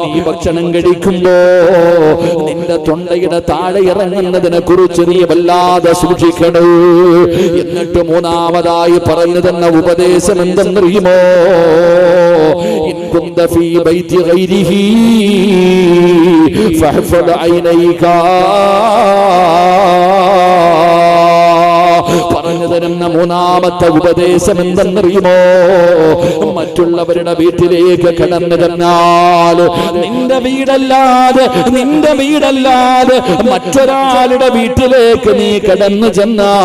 നീ ഭക്ഷണം കഴിക്കുമ്പോ നിന്റെ തൊണ്ടയുടെ താഴെ ഇറങ്ങുന്നതിനെ കുറിച്ച് നീ വല്ലാതെ സൂക്ഷിക്കണേ. എന്നിട്ട് മൂന്നാമതായി പറഞ്ഞു തന്ന ഉപദേശം എന്തെന്നറിയുമോ? ഇൻ കുന്ത ഫീ ബൈതി ഗൈരിഹി ഫഹ്ഫദ് ഐനൈക. പറഞ്ഞു തരുന്ന മൂന്നാമത്തെ ഉപദേശം എന്തെന്നറിയുമോ? മറ്റുള്ളവരുടെ വീട്ടിലേക്ക് കടന്നു ചെന്നാൽ നിന്റെ വീടല്ലാതെ മറ്റൊരാളുടെ വീട്ടിലേക്ക് നീ കടന്നു ചെന്നാൽ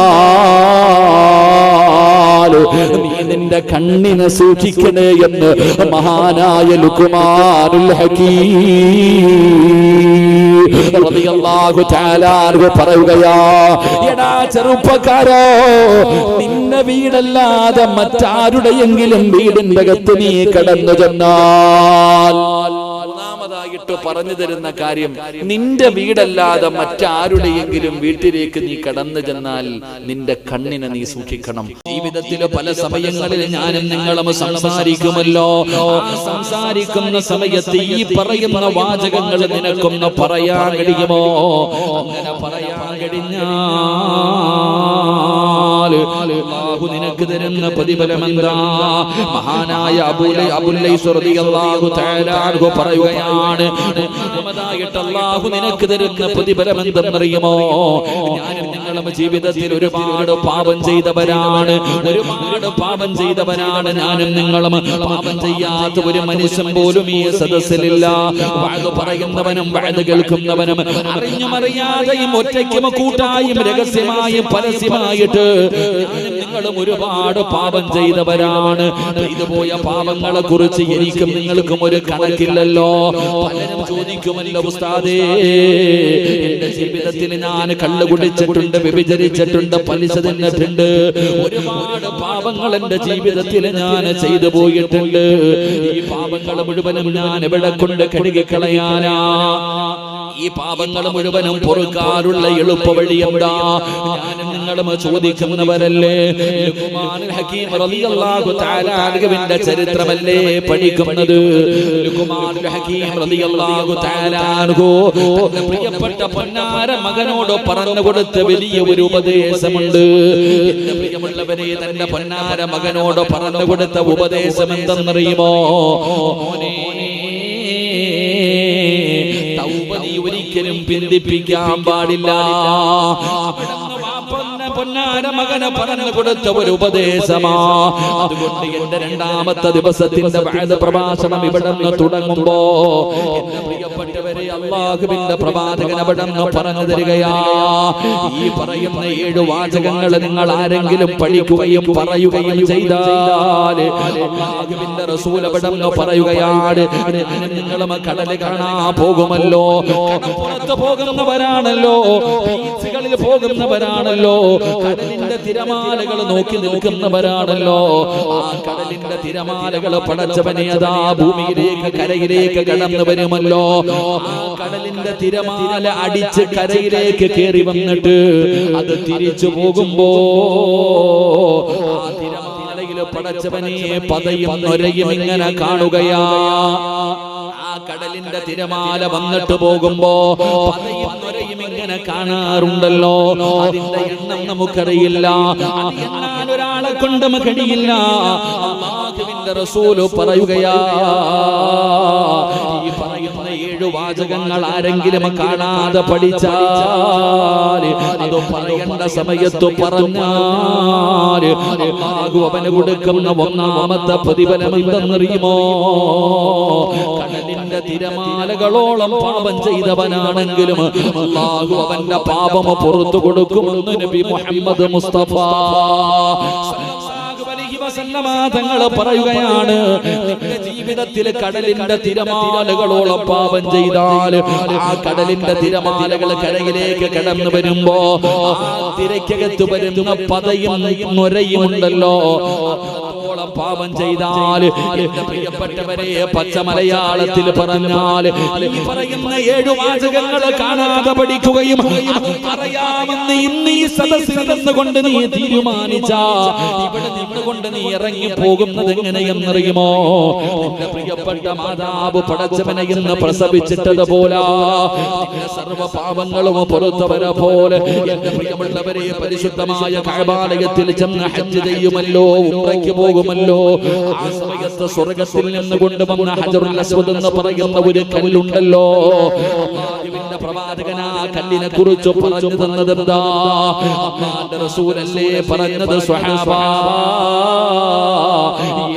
നീ നിന്റെ കണ്ണിനെ സൂക്ഷിക്കണേ എന്ന് മഹാനായ ലുഖ്മാനുൽ ഹകീം റളിയല്ലാഹു തആല പറയുകയാ, എടാ ചെറുപ്പക്കാരോ, നിന്റെ വീടല്ലാതെ മറ്റാരുടെയെങ്കിലും വീടിന്റെ അകത്ത് നീ കടന്നു ചെന്നാൽ, ഒന്നാമതായിട്ട് പറഞ്ഞു തരുന്ന കാര്യം, നിന്റെ വീടല്ലാതെ മറ്റാരുടെയെങ്കിലും വീട്ടിലേക്ക് നീ കടന്നു ചെന്നാൽ നിന്റെ കണ്ണിനെ നീ സൂക്ഷിക്കണം. ജീവിതത്തിലെ പല സമയങ്ങളിൽ ഞാനും നിങ്ങളും സംസാരിക്കുമല്ലോ. സംസാരിക്കുന്ന സമയത്ത് ഈ പറയുന്ന വാചകങ്ങൾ നിനക്കൊന്ന് പറയാൻ കഴിയുമോ? അങ്ങനെ പറയാൻ കഴിഞ്ഞാൽ അല്ലാഹു നിനക്ക് തരുന്ന പ്രതിഫലമെന്താ? മഹാനായ അബൂൽ ലൈസ് റളിയല്ലാഹു തആല അൻഹു പറയുകയാണ്, ഒന്നാമതായിട്ട് അല്ലാഹു നിനക്ക് തരുന്ന പ്രതിഫലം എന്തെന്നറിയുമോ? ഞാനും നിങ്ങളും ജീവിതത്തിൽ ഒരുപാട് പാപം ചെയ്തവരാണ്, ഞാനും നിങ്ങളും. പാപം ചെയ്യാത്ത ഒരു മനുഷ്യൻ പോലും ഈ സദസ്സിലില്ല. വഅദ് പറയുന്നവനും വഅദ് കേൾക്കുന്നവനും അറിഞ്ഞും അറിയാതെയും ഒറ്റയ്ക്കും കൂട്ടായും രഹസ്യമായും പരസ്യമായിട്ട് നിങ്ങളും ഒരുപാട് പാപം ചെയ്തവരാണ്. ചെയ്തുപോയ പാപങ്ങളെ കുറിച്ച് എനിക്കും നിങ്ങൾക്കും ഒരു കണക്കില്ലല്ലോ. പലരും ചോദിക്കുമല്ലോ, ഉസ്താദേ, എന്റെ ജീവിതത്തിൽ ഞാൻ കള്ളു കുടിച്ചിട്ടുണ്ട്, വ്യഭിചരിച്ചിട്ടുണ്ട്, പലിശ തിന്നിട്ടുണ്ട്, ഒരുപാട് പാപങ്ങൾ എന്റെ ജീവിതത്തിൽ ഞാൻ ചെയ്തു പോയിട്ടുണ്ട്. ഈ പാപങ്ങൾ മുഴുവനും ഞാൻ എവിടെ കൊണ്ട് കഴുകിക്കളയാനാ? ഈ പാപങ്ങൾ മുഴുവനും പൊറുക്കാനുള്ള എളുപ്പ വഴി എന്താ? ഞാനും നിങ്ങളും ചോദിക്കുന്നവരല്ലേ. ലുഖ്മാനുൽ ഹകീം റളിയല്ലാഹു തആല അൻഹുവിന്റെ ചരിത്രമല്ലേ പഠിക്കുന്നത്? ലുഖ്മാനുൽ ഹകീം റളിയല്ലാഹു തആല അൻഹു തന്റെ പ്രിയപ്പെട്ട പൊന്നാര മകനോട് പറഞ്ഞു കൊടുത്ത വലിയ ഒരു ഉപദേശമുണ്ട്. എന്റെ പ്രിയമുള്ളവരെ, തന്റെ പൊന്നാര മകനോട് പറഞ്ഞു കൊടുത്ത ഉപദേശം എന്തെന്നറിയുമോ? മോനെ, തൗബ നീ ഒരിക്കലും പിന്തിപ്പിക്കാൻ പാടില്ല. പൊന്നാര മകനെ പറഞ്ഞു കൊടുത്ത ഒരു ഉപദേശമാ. അതുകൊണ്ട് എന്റെ രണ്ടാമത്തെ ദിവസത്തിന്റെ വഅദ് പ്രഭാഷണം ഇവിടെ നിന്ന് തുടങ്ങുമ്പോ എന്റെ പ്രിയപ്പെട്ടവരെ, അല്ലാഹുവിന്റെ പ്രവാചകൻ അവിടെ നിന്ന് പറഞ്ഞു തരികയാ, ഈ പറയുന്ന 7 വാചകങ്ങൾ നിങ്ങൾ ആരെങ്കിലും പഠിക്കുകയും പറയുകയും ചെയ്താൽ അല്ലാഹുവിന്റെ റസൂൽ അവിടെ നിന്ന് പറയുകയാണ്, നിങ്ങളും കടല് കാണാൻ പോകുമല്ലോ, കടപ്പുറത്ത് പോകുന്നവരാണല്ലോ, ബീച്ചുകളിൽ പോകുന്നവരാണല്ലോ, കടലിന്റെ തിരമാലകൾ നോക്കി നിൽക്കുന്നവരാണല്ലോ. ആ കടലിന്റെ തിരമാലകൾ പടച്ചവനെ അതാ ഭൂമിയിലേക്ക് കരയിലേക്ക് കടന്നു വരുമല്ലോ. ആ കടലിന്റെ തിരമാല അടിച്ച് കരയിലേക്ക് കയറി വന്നിട്ട് അത് തിരിച്ചു പോകുമ്പോ ആ തിരമാലയിൽ പടച്ചവനെ പതയും നൊരയും ഇങ്ങനെ കാണുകയാ. കടലിന്റെ തിരമാല വന്നിട്ട് പോകുമ്പോ പതയും നൊരയും ഇങ്ങനെ കാണാറുണ്ടല്ലോ. അതിന്റെ എണ്ണം നമുക്കറിയില്ല, എണ്ണാൻ ഒരാളെ കൊണ്ടും കഴിയില്ല. അല്ലാഹുവിന്റെ റസൂല് പറയുകയാ, ഈ പറയുന്ന 7 വാചകങ്ങൾ ആരെങ്കിലും കാണാതെ പഠിച്ചാൽ, അത് പറയേണ്ട സമയത്ത് പറഞ്ഞാൽ അല്ലാഹു അവന് കൊടുക്കുന്ന ഒന്നാമത്തെ പ്രതിഫലം എന്തെന്നറിയുമോ? കടലിന്റെ തിരമാലകളോളം പാപം ചെയ്തവനാണെങ്കിലും അല്ലാഹു അവന്റെ പാപം പുറത്തു കൊടുക്കുമെന്ന് നബി മുഹമ്മദ് മുസ്തഫ തങ്ങൾ പറയുകയാണ്. നിന്റെ ജീവിതത്തിൽ കടലിന്റെ തിരമാലകളോളം പാപം ചെയ്താൽ ആ കടലിന്റെ തിരമാലകൾ കരയിലേക്ക് കടന്നു വരുമ്പോ ആ തിരക്കകത്ത് വരുന്ന പതയും നൊരയും ഉണ്ടല്ലോ, പാപം ചെയ്താൽ എന്റെ പ്രിയപ്പെട്ടവരെ പച്ച മലയാളത്തിൽ പറഞ്ഞാൽ ഈ പറയുന്ന 7 വാചകങ്ങൾ കാണാതെ പഠിക്കുകയും പറയാമെന്ന് ഇന്ന് ഈ സദസ്സിൽ നിന്നുകൊണ്ട് നീ തീരുമാനിച്ചാ ഇവിടെ നിന്നുകൊണ്ട് നീ ഇറങ്ങി പോകുന്നത് എങ്ങനെയെന്നറിയുമോ? നിന്റെ പ്രിയപ്പെട്ട മാതാവ് പടച്ചവനെ ഇന്ന് പ്രസവിച്ചിട്ടതുപോലെ സർവ പാപങ്ങളും പുറത്തവരെ പോലെ എന്റെ പ്രിയമുള്ളവരെ പരിശുദ്ധമായ കഅബാലയത്തിൽ ചെന്ന് ഹജ്ജ് ചെയ്യുമല്ലോ, ഉംറയ്ക്ക് പോകുമല്ലോ. ആ സമയത്ത് സ്വർഗ്ഗത്തിൽ നിന്ന് കൊണ്ടുവന്ന ഹജറുൽ അസ്വദ് എന്ന് പറയുന്ന ഒരു കല്ലുണ്ടല്ലോ. അല്ലാഹുവിന്റെ പ്രവാചകൻ ആ കല്ലിനെ കുറിച്ച് പറഞ്ഞു തന്നത് എന്താ? അല്ലാഹുവിന്റെ റസൂലല്ലേ പറഞ്ഞത്? സ്വഹാബാ,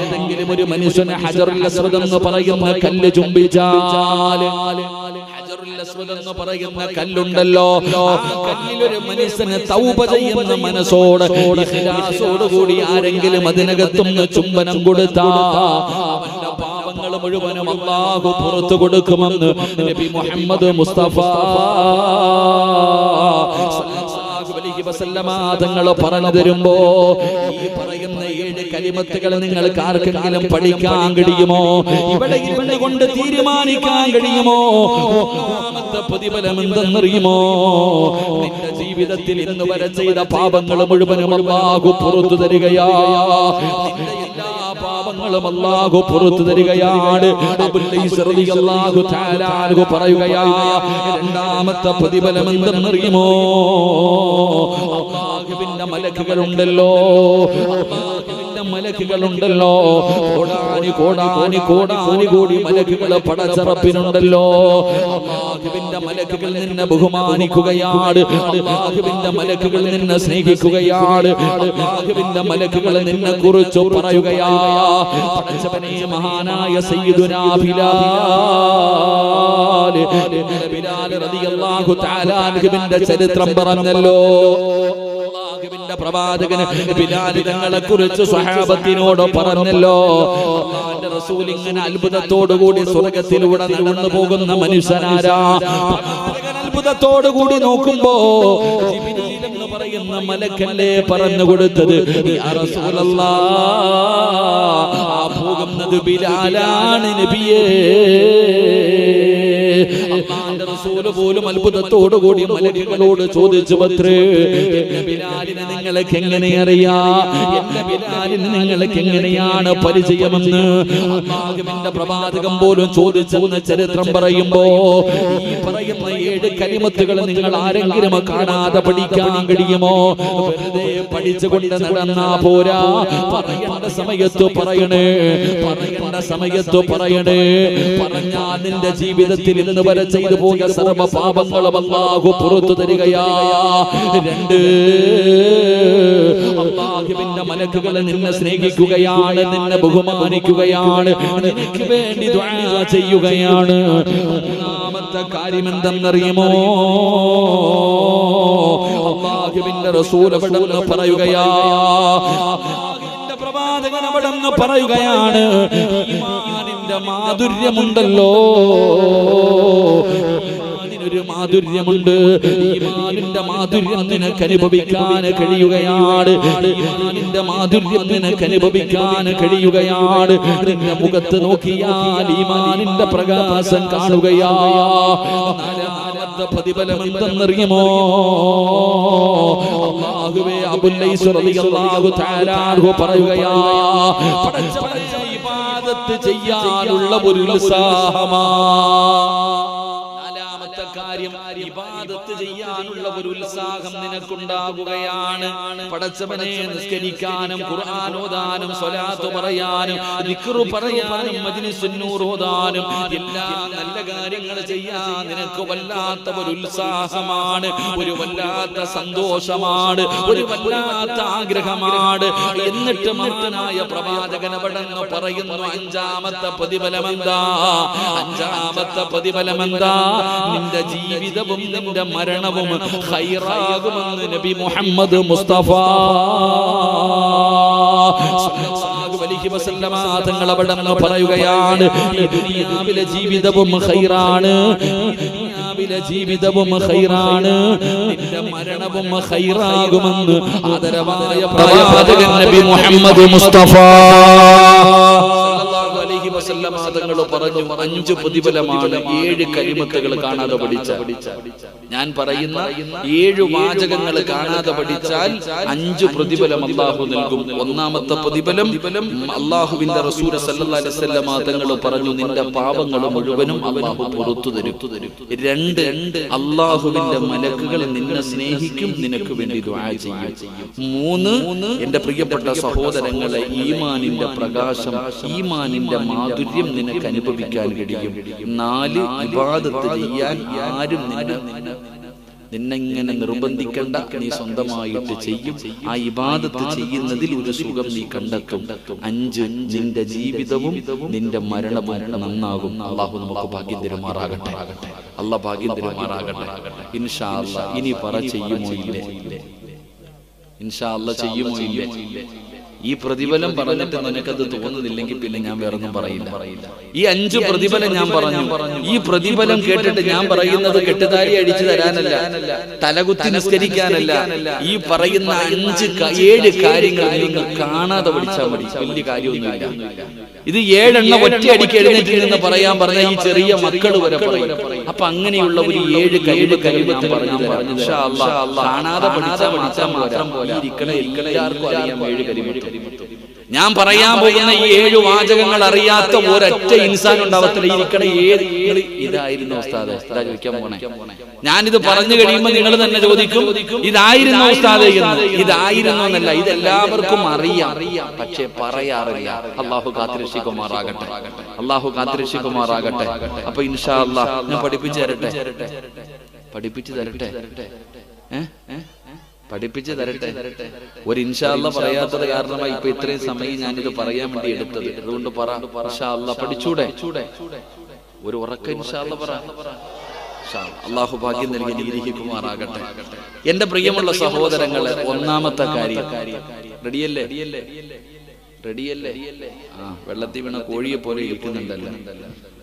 ഏതെങ്കിലും ഒരു മനുഷ്യനെ ഹജറുൽ അസ്വദ് എന്ന് പറയുന്ന കല്ല് ചുംബിച്ചാൽ, ഹജറുൽ അസ്വദ് എന്ന് പറയുന്ന കല്ലുണ്ടല്ലോ, ആ കല്ലിലൊരു മനുഷ്യന് തൗബ ചെയ്യുന്ന മനസ്സോട് ഇഖ്ലാസോട് കൂടി ആരെങ്കിലും അതിനകത്തുനിന്ന് ചുംബനം കൊടുത്താ അവന്റെ പാപങ്ങൾ മുഴുവനും അല്ലാഹു പുറത്തു കൊടുക്കുമെന്ന് നബി മുഹമ്മദ് മുസ്തഫ തങ്ങൾ പറഞ്ഞു തരുമ്പോ ഈ പറയുന്ന 7 കലിമത്തുകൾ നിങ്ങൾക്ക് ആർക്കെങ്കിലും പഠിക്കാൻ കഴിയുമോ? ഇവിടെ ഇരുന്ന് കൊണ്ട് തീരുമാനിക്കാൻ കഴിയുമോ? ഒന്നാമത്തെ പ്രതിഫലം എന്തെന്നറിയുമോ? നിന്റെ ജീവിതത്തിൽ ഇന്ന് വരെ ചെയ്ത പാപങ്ങൾ മുഴുവനും അല്ലാഹു പുറത്തു തരികയാ. നിന്റെ എല്ലാ പാപങ്ങളും അല്ലാഹു പുറത്തു തരികയാണ്. അബൂൽ ലൈസ് റളിയല്ലാഹു തആല അൻഹു പറയുകയാ, രണ്ടാമത്തെ പ്രതിഫലം എന്തെന്നറിയുമോ? അല്ലാഹുവിന്റെ മലക്കുകളുണ്ടല്ലോ, അല്ലാഹുവിന്റെ മലക്കുകളുണ്ടല്ലോ, കോടാനി കോടാനി കോടാനി കോടി മലക്കുകൾ പടച്ചറപ്പിനുണ്ടല്ലോ. അല്ലാഹുവിന്റെ മലക്കുകൾ നിന്നെ ബഹുമാനിക്കുകയാണ്, അല്ലാഹുവിന്റെ മലക്കുകൾ നിന്നെ സ്നേഹിക്കുകയാണ്, അല്ലാഹുവിന്റെ മലക്കുകൾ നിന്നെ കുറിച്ച് പറയുകയാ. പടച്ചവനെ, മഹാനായ സയ്യിദുനാ ബിലാൽ റളിയല്ലാഹു തആല അൻഹുവിന്റെ ചരിത്രം പറഞ്ഞല്ലോ. അല്ലാഹുവിന്റെ പ്രവാചകൻ ബിലാൽ തങ്ങളെ കുറിച്ച് സ്വഹാബത്തിനോട് പറഞ്ഞല്ലോ. അല്ലാഹുവിന്റെ റസൂൽ ഇങ്ങനെ അത്ഭുതത്തോടു കൂടി സ്വർഗ്ഗത്തിലൂടെ നടന്നു പോകുന്ന മനുഷ്യനാരാ? അത്ഭുതത്തോടു കൂടി നോക്കുമ്പോ ജിബ്രീൽ എന്ന് പറയുന്ന മലക്കല്ലേ പറഞ്ഞു കൊടുത്തത്, യാ റസൂലല്ലാഹ്, ആ പോകുന്നത് ബിലാലാണ് നബിയേ. അല്ലാഹുവിന്റെ റസൂൽ പോലും അത്ഭുതത്തോടു കൂടി മലക്കുകളോട് ചോദിച്ചു, പത്രേ, എന്റെ ബിലാലിനെ നിങ്ങൾക്ക് എങ്ങനെ അറിയാം? എന്റെ ബിലാലിനെ നിങ്ങൾക്ക് എങ്ങനെയാണ് പരിചയമെന്ന് അല്ലാഹുവിന്റെ പ്രവാചകൻ പോലും ചോദിച്ചെന്ന് ചരിത്രം പറയുമ്പോ ഈ പറയുന്ന 7 കലിമത്തുകൾ നിങ്ങൾ ആരെങ്കിലും കാണാതെ പഠിക്കാൻ കഴിയുമോ? വെറുതെ പഠിച്ചുകൊണ്ട് നടന്നാ പോരാ. പറയേണ്ട സമയത്ത് പറയണേ, പറയേണ്ട സമയത്ത് പറയണേ. പറഞ്ഞാൽ നിന്റെ ജീവിതത്തിൽ ഇന്ന് വരെ ചെയ്തു പോയ സർവ്വ പാപങ്ങളും അല്ലാഹു പുറത്തു തരികയാ. 2, അല്ലാഹുവിന്റെ മലക്കുകൾ നിന്നെ സ്നേഹിക്കുകയാണ്, നിന്നെ ബഹുമാനിക്കുകയാണ്, നിനക്ക് വേണ്ടി ദുആ ചെയ്യുകയാണ്. മൂന്നാമത്തെ കാര്യം എന്തെന്നറിയുമോ? അല്ലാഹുവിന്റെ റസൂൽ അവിടെന്ന് പറയുകയാ, അല്ലാഹുവിന്റെ പ്രവാചകൻ അവിടെന്ന് പറയുകയാണ്, ഈമാനിന്റെ മാധുര്യമുണ്ടല്ലോ, ഒരു മാധുര്യമുണ്ട്. ഈമാനിന്റെ മാധുര്യം നിനക്ക് അനുഭവിക്കാൻ കഴിയുകയാണ്. ഈമാനിന്റെ മാധുര്യം നിനക്ക് അനുഭവിക്കാൻ കഴിയുകയാണ്. നിന്റെ മുഖത്ത് നോക്കിയാൽ ഈമാനിന്റെ പ്രകാശം കാണുകയാ. നാലാമത്തെ പ്രതിഫലം എന്തെന്നറിയുമോ? അല്ലാഹുവേ, അബൂൽ ലൈസ് റളിയല്ലാഹു തആല അൻഹു പറയുകയാ, പടച്ചവനെ ഇബാദത്ത് ചെയ്യാനുള്ള ഒരു ഉത്സാഹമാ. കാര്യം ഇബാദത്ത് ചെയ്യാനുള്ള ഒരു ഉത്സാഹം നിനക്കുണ്ടാകുകയാണ്. പടച്ചവനെ നിസ്കരിക്കാനും ഖുർആൻ ഓതാനും സ്വലാത്ത് പറയാനും ദിക്ർ പറയാനും മജ്ലിസുൻ നൂർ ഓതാനും എല്ലാ നല്ല കാര്യങ്ങൾ ചെയ്യാൻ നിനക്ക് വല്ലാത്ത ഒരു ഉത്സാഹമാണ്, ഒരു വല്ലാത്ത സന്തോഷമാണ്, ഒരു വല്ലാത്ത ആഗ്രഹമാണ്. എന്നിട്ട് മഹാനായ പ്രവാചകൻ അവിടെന്ന് പറയുന്നു, അഞ്ചാമത്തെ പ്രതിഫലമെന്താ? അഞ്ചാമത്തെ പ്രതിഫലമെന്താ? നിന്റെ ജീവിതവും നിന്റെ മരണവും ഖൈറാകുമെന്ന് നബി മുഹമ്മദ് മുസ്തഫ സല്ലല്ലാഹു അലൈഹി വസല്ലമ തങ്ങൾ അവിടെന്ന് പറയുകയാണ്, ഈ ദുനിയാവിലെ ജീവിതവും ഖൈറാണ്, ഈ ദുനിയാവിലെ ജീവിതവും ഖൈറാണ്, നിന്റെ മരണവും ഖൈറാകുമെന്ന് ആദരവായ പ്രവാചകൻ നബി മുഹമ്മദ് മുസ്തഫ സല്ലല്ലാഹു അലൈഹി വസല്ലം തങ്ങൾ പറഞ്ഞു 5 പ്രതിഫലമാണ് 7 കലിമത്തുകൾ കാണാതെ പഠിച്ച. ഞാൻ പറയുന്ന 7 വാചകങ്ങൾ കാണാതെ പഠിച്ചാൽ 5 പ്രതിഫലം അല്ലാഹു നൽകും. ഒന്നാമത്തെ പ്രതിഫലം അല്ലാഹുവിന്റെ റസൂൽ സല്ലല്ലാഹു അലൈഹി വസല്ലം തങ്ങൾ പറഞ്ഞു നിന്റെ പാപങ്ങൾ മുഴുവനും അല്ലാഹു പുറത്തു തരും. 2 അല്ലാഹുവിന്റെ മലക്കുകൾ നിന്നെ സ്നേഹിക്കും, നിനക്ക് വേണ്ടി ദുആ ചെയ്യും. 3 എന്റെ പ്രിയപ്പെട്ട സഹോദരങ്ങളെ ഈമാനിന്റെ പ്രകാശം, ഈമാനിന്റെ മാധുര്യം നിനക്ക് അനുഭവിക്കാൻ കഴിയും. 4 ഇബാദത്ത് ചെയ്യാൻ ആരും നിന്നെങ്ങനെ നിർബന്ധിക്കണ്ട, നീ സ്വന്തമായിട്ട് ചെയ്യും. ആ ഇബാദത്ത് ചെയ്യുന്നതിൽ ഒരു സുഖം നീ കണ്ടെത്തും. 5 നിന്റെ ജീവിതവും നിന്റെ മരണവും നന്നാകും. അല്ലാഹു നമുക്ക് ഭാഗ്യം തരുമാറാകട്ടെ. അല്ലാഹ് ഭാഗ്യം തരുമാറാകട്ടെ. ഇൻഷാ അല്ലാഹ് ഇനി പറ ചെയ്യുമോ ഇല്ലേ? ഇൻഷാ അല്ലാഹ് ചെയ്യുമോ ഇല്ലേ? ഈ പ്രതിഫലം പറഞ്ഞിട്ട് നിനക്കത് തോന്നുന്നില്ലെങ്കിൽ പിന്നെ ഞാൻ വേറൊന്നും പറയില്ല. ഈ 5 പ്രതിഫലം ഞാൻ പറഞ്ഞു. ഈ പ്രതിഫലം കേട്ടിട്ട് ഞാൻ പറയുന്നത് കെട്ടുതാരി അടിച്ചു തരാനല്ല, തലകുത്തി നിസ്കരിക്കാനല്ല. ഈ പറയുന്ന 7 കാര്യങ്ങൾ നിങ്ങൾ കാണാതെ പഠിച്ചാൽ മതി. വലിയ കാര്യമൊന്നുമില്ല. ഇത് 7 എണ്ണം ഒറ്റയടിക്ക് എഴുന്നേറ്റ് നിന്ന് പറയാൻ പറഞ്ഞ ഈ ചെറിയ മക്കൾ വരെ പറയും. അപ്പൊ അങ്ങനെയുള്ള ഒരു 7 കഴിവ് ഞാൻ പറഞ്ഞു തരാം. ഇൻഷാ അല്ലാഹ് കാണാതെ പഠിച്ചാൽ മാത്രം പോലെ എല്ലാവർക്കും അറിയാം 7 കഴിവ്. ഞാൻ പറയാൻ പോകുന്ന ഈ 7 വാചകങ്ങൾ അറിയാത്ത ഒരൊറ്റ ഇൻസാൻ ഉണ്ടാവത്തില്ല. ഇരിക്കണ 7 ഇതായിരുന്നു ഉസ്താദേ, ഇതാ ചോദിക്കാൻ പോണേ. ഞാനിത് പറഞ്ഞു കഴിയുമ്പോൾ നിങ്ങൾ തന്നെ ചോദിക്കും ഇതായിരുന്നു ഉസ്താദേ എന്ന്. ഇതായിരുന്നു എന്നല്ല, ഇതെല്ലാവർക്കും അറിയാം, പക്ഷെ പറയാറില്ല. അല്ലാഹു കാത്തിരക്ഷിക്കുമാറാകട്ടെ. അല്ലാഹു കാത്തിരക്ഷിക്കുമാറാകട്ടെ. അപ്പൊ ഇൻഷാ അല്ലാഹ് ഞാൻ പഠിപ്പിച്ചു തരട്ടെ. പഠിപ്പിച്ചു തരട്ടെ. ഒരു ഇൻഷാ അല്ലാഹ് പറയാത്തത് കാരണമായി ഇപ്പൊ ഇത്രയും സമയം ഞാനിത് പറയാൻ വേണ്ടി എടുത്തത്. അതുകൊണ്ട് പറ ഇൻഷാ അല്ലാഹ് പഠിച്ചൂടെ? ഒരു ഉറക്ക ഇൻഷാ അല്ലാഹ് പറ. അല്ലാഹു ഭാഗ്യം നൽകി അനുഗ്രഹിക്കുമാറാകട്ടെ. എന്റെ പ്രിയമുള്ള സഹോദരങ്ങളെ, ഒന്നാമത്തെ കാര്യം റെഡിയല്ലേ? റെഡിയല്ലേ? വെള്ളത്തിൽ വീണ കോഴിയെ പോലെ ഇരിക്കുന്നുണ്ടല്ലോ.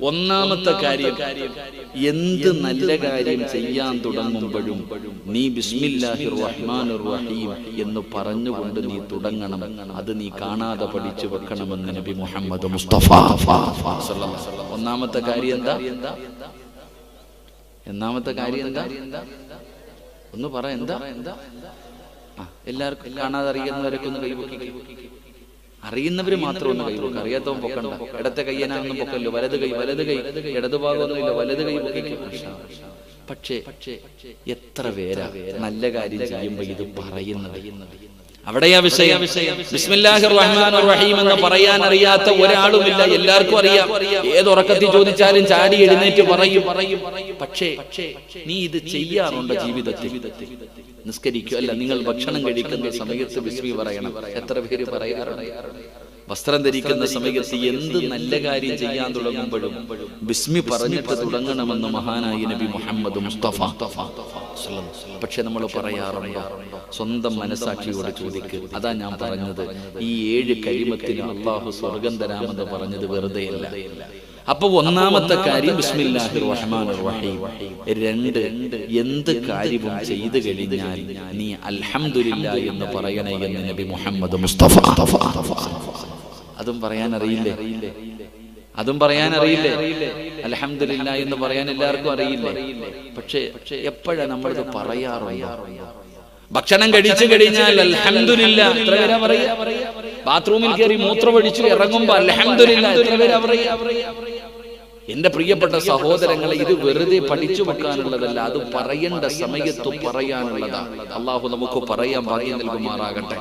ഒന്നാമത്തെ കാര്യം, എന്ത് നല്ല കാര്യം ചെയ്യാൻ തുടങ്ങുമ്പോഴും നീ ബിസ്മില്ലാഹിർ റഹ്മാനിർ റഹീം എന്ന് പറഞ്ഞുകൊണ്ട് നീ തുടങ്ങണം. അത് നീ കാണാതെ പഠിച്ചു വെക്കണമെന്ന് നബി മുഹമ്മദ് മുസ്തഫ സല്ലല്ലാഹു അലൈഹി വസല്ലം. ഒന്നാമത്തെ കാര്യം എന്താ? ഒന്നാമത്തെ കാര്യം എന്താ? ഒന്ന് പറ. എന്താ? എല്ലാവർക്കും കാണാതെ അറിയുന്നവരൊക്കെ ഒന്ന് കൈപൊക്കി. അറിയുന്നവര് മാത്രം ഒന്ന് കൈവക്കും, അറിയാത്തവൻ പൊക്കണ്ട. ഇടത്തെ കയ്യനാണെന്നും പൊക്കല്ലോ. വലത് കൈ ഇടതു ഭാഗമൊന്നുമില്ല, വലത് കൈ പൊക്കിക്കും. പക്ഷേ എത്ര പേരാ നല്ല കാര്യം ചെയ്യുമ്പോ ഇത് പറയുന്നത്? അവിടെയാ വിഷയം. ബിസ്മില്ലാഹിർ റഹ്മാനിർ റഹീം എന്ന് പറയാൻ അറിയാത്ത ഒരാളുമില്ല, എല്ലാവർക്കും അറിയാം. ഏതുറക്കത്തിൽ ചോദിച്ചാലും ചാടി എഴുന്നേറ്റ് പറയും. പക്ഷേ നീ ഇത് ചെയ്യാറുണ്ടോ ജീവിതത്തിൽ? നിസ്കരിക്കുക അല്ല, നിങ്ങൾ ഭക്ഷണം കഴിക്കുന്ന സമയത്ത് ബിസ്മി പറയണം. എത്ര പേര് പറയാറുണ്ട്? വസ്ത്രം ധരിക്കുന്ന സമയത്ത് എന്ത് നല്ല കാര്യം ചെയ്യാൻ തുടങ്ങുമ്പോഴും ബിസ്മി പറഞ്ഞിട്ട് തുടങ്ങണമെന്ന് മഹാനായ നബി മുഹമ്മദ് മുസ്തഫ. പക്ഷെ നമ്മൾ പറയാറുണ്ടോ? സ്വന്തം മനസാക്ഷിയോട് ചോദിക്കുക. അതാ ഞാൻ പറഞ്ഞത്, ഈ 7 കലിമത്തിന് അല്ലാഹു സ്വർഗം തരാമെന്ന് പറഞ്ഞത് വെറുതെയല്ല. അപ്പൊ ഒന്നാമത്തെ കാര്യം ബിസ്മില്ലാഹിർ റഹ്മാനിർ റഹീം. 2 എന്ത് കാര്യവും ചെയ്തു കഴിഞ്ഞാൽ നീ അൽഹംദുലില്ലാഹ് എന്ന് പറയണേ എന്ന് നബി മുഹമ്മദ് മുസ്തഫ. അതും പറയാൻ അറിയില്ലേ? അൽഹംദുലില്ലാഹ് എന്ന് പറയാൻ എല്ലാവർക്കും അറിയില്ലേ? പക്ഷേ എപ്പോഴാണ് നമ്മളിത് പറയാറുണ്ടോ? ഭക്ഷണം കഴിച്ചു കഴിഞ്ഞാൽ അൽഹംദുലില്ലാഹ് എത്ര പേരാ പറയാ? ബാത്റൂമിൽ കയറി മൂത്രമൊഴിച്ചു ഇറങ്ങുമ്പോ അൽഹംദുലില്ലാഹ് എത്ര പേരാ പറയാ? എന്റെ പ്രിയപ്പെട്ട സഹോദരങ്ങളെ, ഇത് വെറുതെ പഠിച്ചു വെക്കാനുള്ളതല്ല, അത് പറയേണ്ട സമയത്ത് പറയാനുള്ളതാണ്. അല്ലാഹു നമുക്ക് പറയാൻ ഭാഗ്യം നൽകുമാറാകട്ടെ.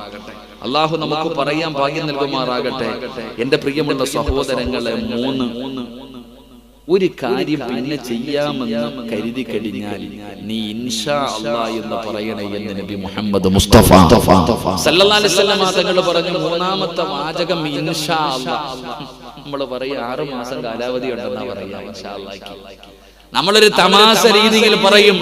അല്ലാഹു നമുക്ക് പറയാൻ ഭാഗ്യം നൽകുമാറാകട്ടെ. എന്റെ പ്രിയമുള്ള സഹോദരങ്ങളെ, 3 ഒരു കാര്യം പിന്നെ ചെയ്യാമെന്ന് കരുതി കഴിഞ്ഞാൽ നീ ഇൻഷാ അല്ലാഹ് എന്ന് പറയണേ എന്ന് നബി മുഹമ്മദ് മുസ്തഫ സല്ലല്ലാഹു അലൈഹി വസല്ലം തങ്ങൾ പറഞ്ഞു. 3ാമത്തെ വാചകം ഇൻഷാ അല്ലാഹ്. നമ്മൾ പറയാ 6 മാസം കാലാവധി ഉണ്ടെന്നാ പറയാ. ഇൻഷാ അല്ലാഹ് നമ്മളൊരു തമാശ രീതിയിൽ പറയും,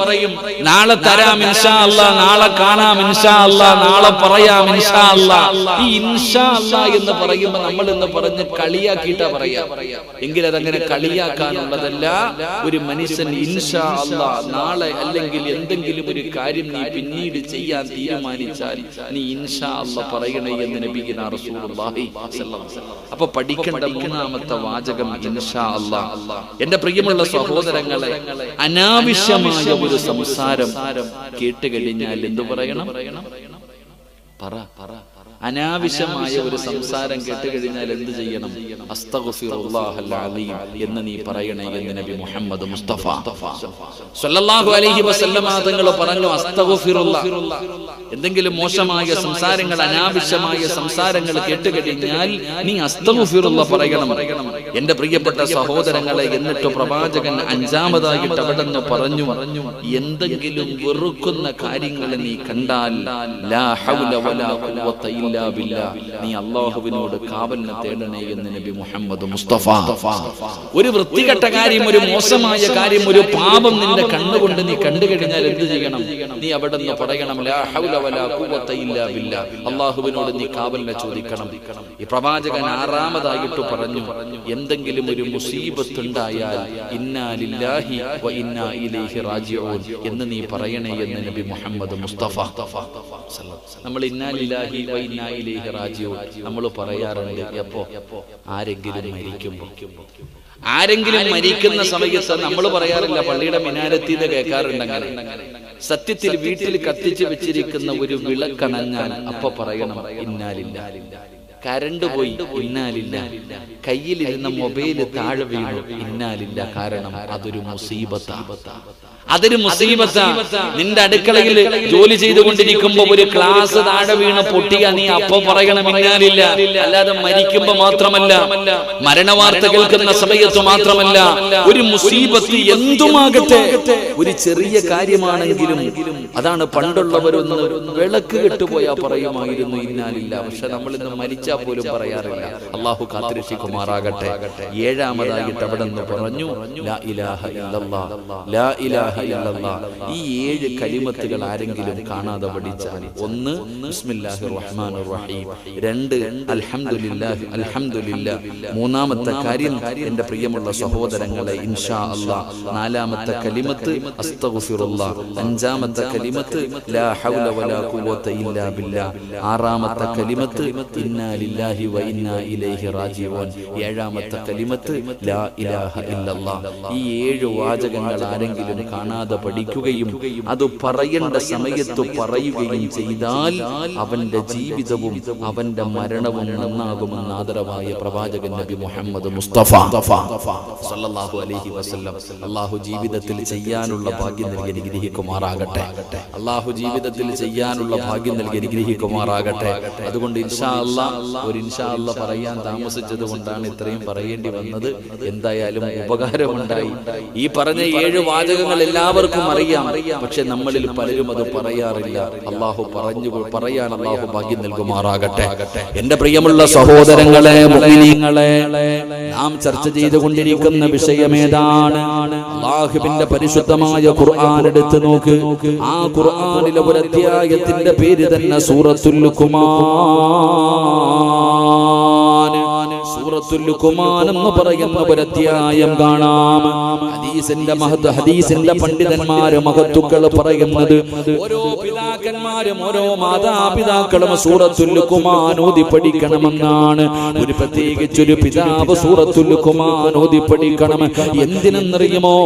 നാളെ തരാം ഇൻഷാ അല്ലാഹ്, നാളെ കാണാം ഇൻഷാ അല്ലാഹ്, നാളെ പറയാം ഇൻഷാ അല്ലാഹ്. ഈ ഇൻഷാ അല്ലാഹ് എന്ന് പറയുമ്പോൾ നമ്മൾ എന്ന് പറഞ്ഞ് കളിയാക്കിയിട്ടാ പറയാ. എങ്കിൽ അതങ്ങനെ കളിയാക്കാനുള്ളതല്ല. ഒരു മനുഷ്യൻ ഇൻഷാ അല്ലാഹ് നാളെ അല്ലെങ്കിൽ എന്തെങ്കിലും ഒരു കാര്യം നീ പിന്നീട് ചെയ്യാൻ തീരുമാനിച്ചാൽ നീ ഇൻഷാ അല്ലാഹ് പറയണേ എന്ന് നബിയുനാ റസൂലുള്ളാഹി സ്വല്ലല്ലാഹു അലൈഹി വസല്ലം. അപ്പൊ പഠിക്കേണ്ട മൂന്നാമത്തെ വാചകം ഇൻഷാ അല്ലാഹ്. എന്റെ പ്രിയമുള്ള സഹോദരങ്ങൾ, അനാവശ്യമായ ഒരു സംസാരം കേട്ടുകഴിഞ്ഞാൽ എന്തു പറയണം? അനാവശ്യമായ ഒരു സംസാരം കേട്ടുകഴിഞ്ഞാൽ എന്ത് ചെയ്യണം? അസ്തഗ്ഫിറുല്ലാഹൽ അലീം എന്ന് നീ പറയണേ എന്ന് നബി മുഹമ്മദ് മുസ്തഫ സ്വല്ലല്ലാഹു അലൈഹി വസല്ലമ തങ്ങൾ പറഞ്ഞു. അസ്തഗ്ഫിറുല്ലാഹ്. എന്തെങ്കിലും മോശമായ സംസാരങ്ങൾ, അനാവശ്യമായ സംസാരങ്ങൾ കേട്ടുകഴിഞ്ഞാൽ നീ അസ്തഗ്ഫിറുല്ലാഹ് പറയണം എന്റെ പ്രിയപ്പെട്ട സഹോദരങ്ങളെ. എന്നിട്ട് പ്രവാചകൻ അഞ്ചാമതായിട്ട് അവിടെ നിന്ന് പറഞ്ഞു, എന്തെങ്കിലും വെറുക്കുന്ന കാര്യങ്ങൾ നീ കണ്ടാൽ ലാ ഹൗല വലാ ഖുവത ഇല്ലാ ബില്ലാഹ്, നീ അല്ലാഹുവിനോട് കാവലിനെ തേടണേ എന്ന് നബി മുഹമ്മദ് മുസ്തഫ. ഒരു വൃത്തികെട്ട കാര്യം, ഒരു മോശമായ കാര്യം, ഒരു പാപം നിന്റെ കണ്ണുകൊണ്ട് നീ കണ്ടു കഴിഞ്ഞാൽ എന്ത് ചെയ്യണം? നീ അവിടെ നിന്ന് പറയണം ലാ ഹൗല വലാ ഖുവത ഇല്ലാ ബില്ലാഹ്, അല്ലാഹുവിനോട് നീ കാവലിനെ ചോദിക്കണം. ഈ പ്രവാചകൻ ആറാമതായിട്ട് പറഞ്ഞു, എന്തെങ്കിലും ഒരു മുസീബത്ത് ഉണ്ടായാൽ ഇന്നാ ലില്ലാഹി വ ഇന്നാ ഇലൈഹി റാജിഊൻ എന്ന് നീ പറയണേ എന്ന് നബി മുഹമ്മദ് മുസ്തഫ. നമ്മൾ ഇന്നാ ലില്ലാഹി വ ഇന്നാ ഇലൈഹി റാജിഊൻ നമ്മൾ പറയാറുണ്ട് എപ്പോ? ആരെങ്കിലും മരിക്കുമ്പോൾ. ആരെങ്കിലും മരിക്കുന്ന സമയത്ത് നമ്മൾ പറയാറില്ല, പള്ളിയുടെ മിനാരത്തിൽ കേൾക്കാറുണ്ട് അങ്ങനെ. സത്യത്തിൽ വീട്ടിൽ കത്തിച്ചു വെച്ചിരിക്കുന്ന ഒരു വിളക്കണഞ്ഞാൽ അപ്പൊ പറയണം ഇന്നാ ലില്ലാഹി. കരണ്ട് പോയി ഇന്നാ ലില്ലാഹി. കയ്യിലിരുന്ന മൊബൈല് താഴെ വീണു ഇന്നാ ലില്ലാഹി. കാരണം അതൊരു മുസീബത്താണ്. അതൊരു മുസീബത്താ. നിന്റെ അടുക്കളയിൽ ജോലി ചെയ്തുകൊണ്ടിരിക്കുമ്പോ ഒരു ഗ്ലാസ് താഴെ വീണ് പൊട്ടിയ നീ അപ്പൊ പറയണം ഇന്നാ ലില്ലാഹി. അല്ലാതെ മരിക്കുമ്പോ മാത്രമല്ല, മരണവാർത്ത കേൾക്കുന്ന സമയത്ത് മാത്രമല്ല, ഒരു മുസീബത്ത് എന്തുമാകട്ടെ, ഒരു ചെറിയ കാര്യമാണെങ്കിലും. അതാണ് പണ്ടുള്ളവരൊന്ന് വിളക്ക് കെട്ടുപോയാ പറയുമായിരുന്നു ഇന്നാ ലില്ലാഹി. പക്ഷെ നമ്മൾ ഇന്ന് മരിച്ചാൽ പോലും പറയാറില്ല. അള്ളാഹു കാത്തിരക്ഷിക്കുമാറാകട്ടെ. ഏഴാമതായിട്ട് അവിടെ നിന്ന് പറഞ്ഞു ലാ ഇലാഹ ഇല്ലല്ലാഹ്, ലാ ഇലാഹ ഇല്ലല്ലാഹ്. ഈ 7 കലിമത്തുകൾ ആരെങ്കിലും കാണാതെ പഠിച്ചാൽ, 1 ബിസ്മില്ലാഹിർ റഹ്മാനിർ റഹീം, 2 അൽഹംദുലില്ലാഹി അൽഹംദുലില്ലാഹ്, 3ാമത്തെ കാര്യം എന്റെ പ്രിയമുള്ള സഹോദരങ്ങളെ ഇൻഷാ അല്ലാഹ്, 4ാമത്തെ കലിമത്ത് അസ്തഗ്ഫിറുല്ലാഹ്, 5ാമത്തെ കലിമത്ത് ലാ ഹൗല വലാ ഖുവത ഇല്ലാ ബില്ലാഹ്, 6ാമത്തെ കലിമത്ത് ഇന്നാ ലില്ലാഹി വ ഇന്നാ ഇലൈഹി റാജിഊൻ, 7ാമത്തെ കലിമത്ത് ലാ ഇലാഹ ഇല്ലല്ലാഹ്. ഈ 7 വാചകങ്ങൾ ആരെങ്കിലും കാണാതെ പഠിക്കുകയും അത് പറയേണ്ട സമയത്ത് പറയുകയും ചെയ്താൽ അവന്റെ ജീവിതവും അവന്റെ മരണവും നന്നാകുമെന്ന് ആദരവായ പ്രവാചകൻ നബി മുഹമ്മദ് മുസ്തഫ സല്ലല്ലാഹു അലൈഹി വസല്ലം. അല്ലാഹു ജീവിതത്തിൽ ചെയ്യാനുള്ള ഭാഗ്യം നൽകി അനുഗ്രഹിക്കുമാറാകട്ടെ. അല്ലാഹു ജീവിതത്തിൽ ചെയ്യാനുള്ള ഭാഗ്യം നൽകി അനുഗ്രഹിക്കുമാറാകട്ടെ. അതുകൊണ്ട് ഇൻഷാ അല്ലാഹ് ഒരു ഇൻഷാ അല്ലാഹ് പറയാൻ താമസിച്ചത് കൊണ്ടാണ് ഇത്രയും പറയേണ്ടി വന്നത്. എന്തായാലും ഉപകാരമുണ്ടായി. ഈ പറഞ്ഞ 7 വാചകങ്ങൾ എല്ലാവർക്കും അറിയാം, പക്ഷെ നമ്മളിൽ പലരും അത് പറയാറില്ല. അല്ലാഹു പറയാൻ അല്ലാഹു ഭാഗ്യം നൽകുമാറാകട്ടെ. എന്റെ പ്രിയമുള്ള സഹോദരങ്ങളെ, മുഅ്മിനീങ്ങളെ, നാം ചർച്ച ചെയ്തുകൊണ്ടിരിക്കുന്ന വിഷയമേതാണ്? അല്ലാഹുവിന്റെ പരിശുദ്ധമായ ഖുർആൻ എടുത്തു നോക്ക്. ആ ഖുർആനിലെ ഒരു അധ്യായത്തിന്റെ പേര് തന്നെ സൂറത്തുൽ ലുഖ്മാൻ. സൂറത്തുൽ ലുഖ്മാൻ എന്ന് പറയുന്ന ഒരു അധ്യായം കാണാം. ഹദീസിന്റെ പണ്ഡിതന്മാര്, മഹത്തുക്കൾ പറയുന്നത്, ഓരോ പിതാക്കന്മാരും ഓരോ മാതാപിതാക്കളും സൂറത്തുൽ ലുഖ്മാൻ ഓതി പഠിക്കണമെന്നാണ്. ഒരു പ്രത്യേകിച്ചൊരു പിതാവ് സൂറത്തുൽ ലുഖ്മാൻ ഓതി പഠിക്കണം. എന്തിനെന്നറിയുമോ?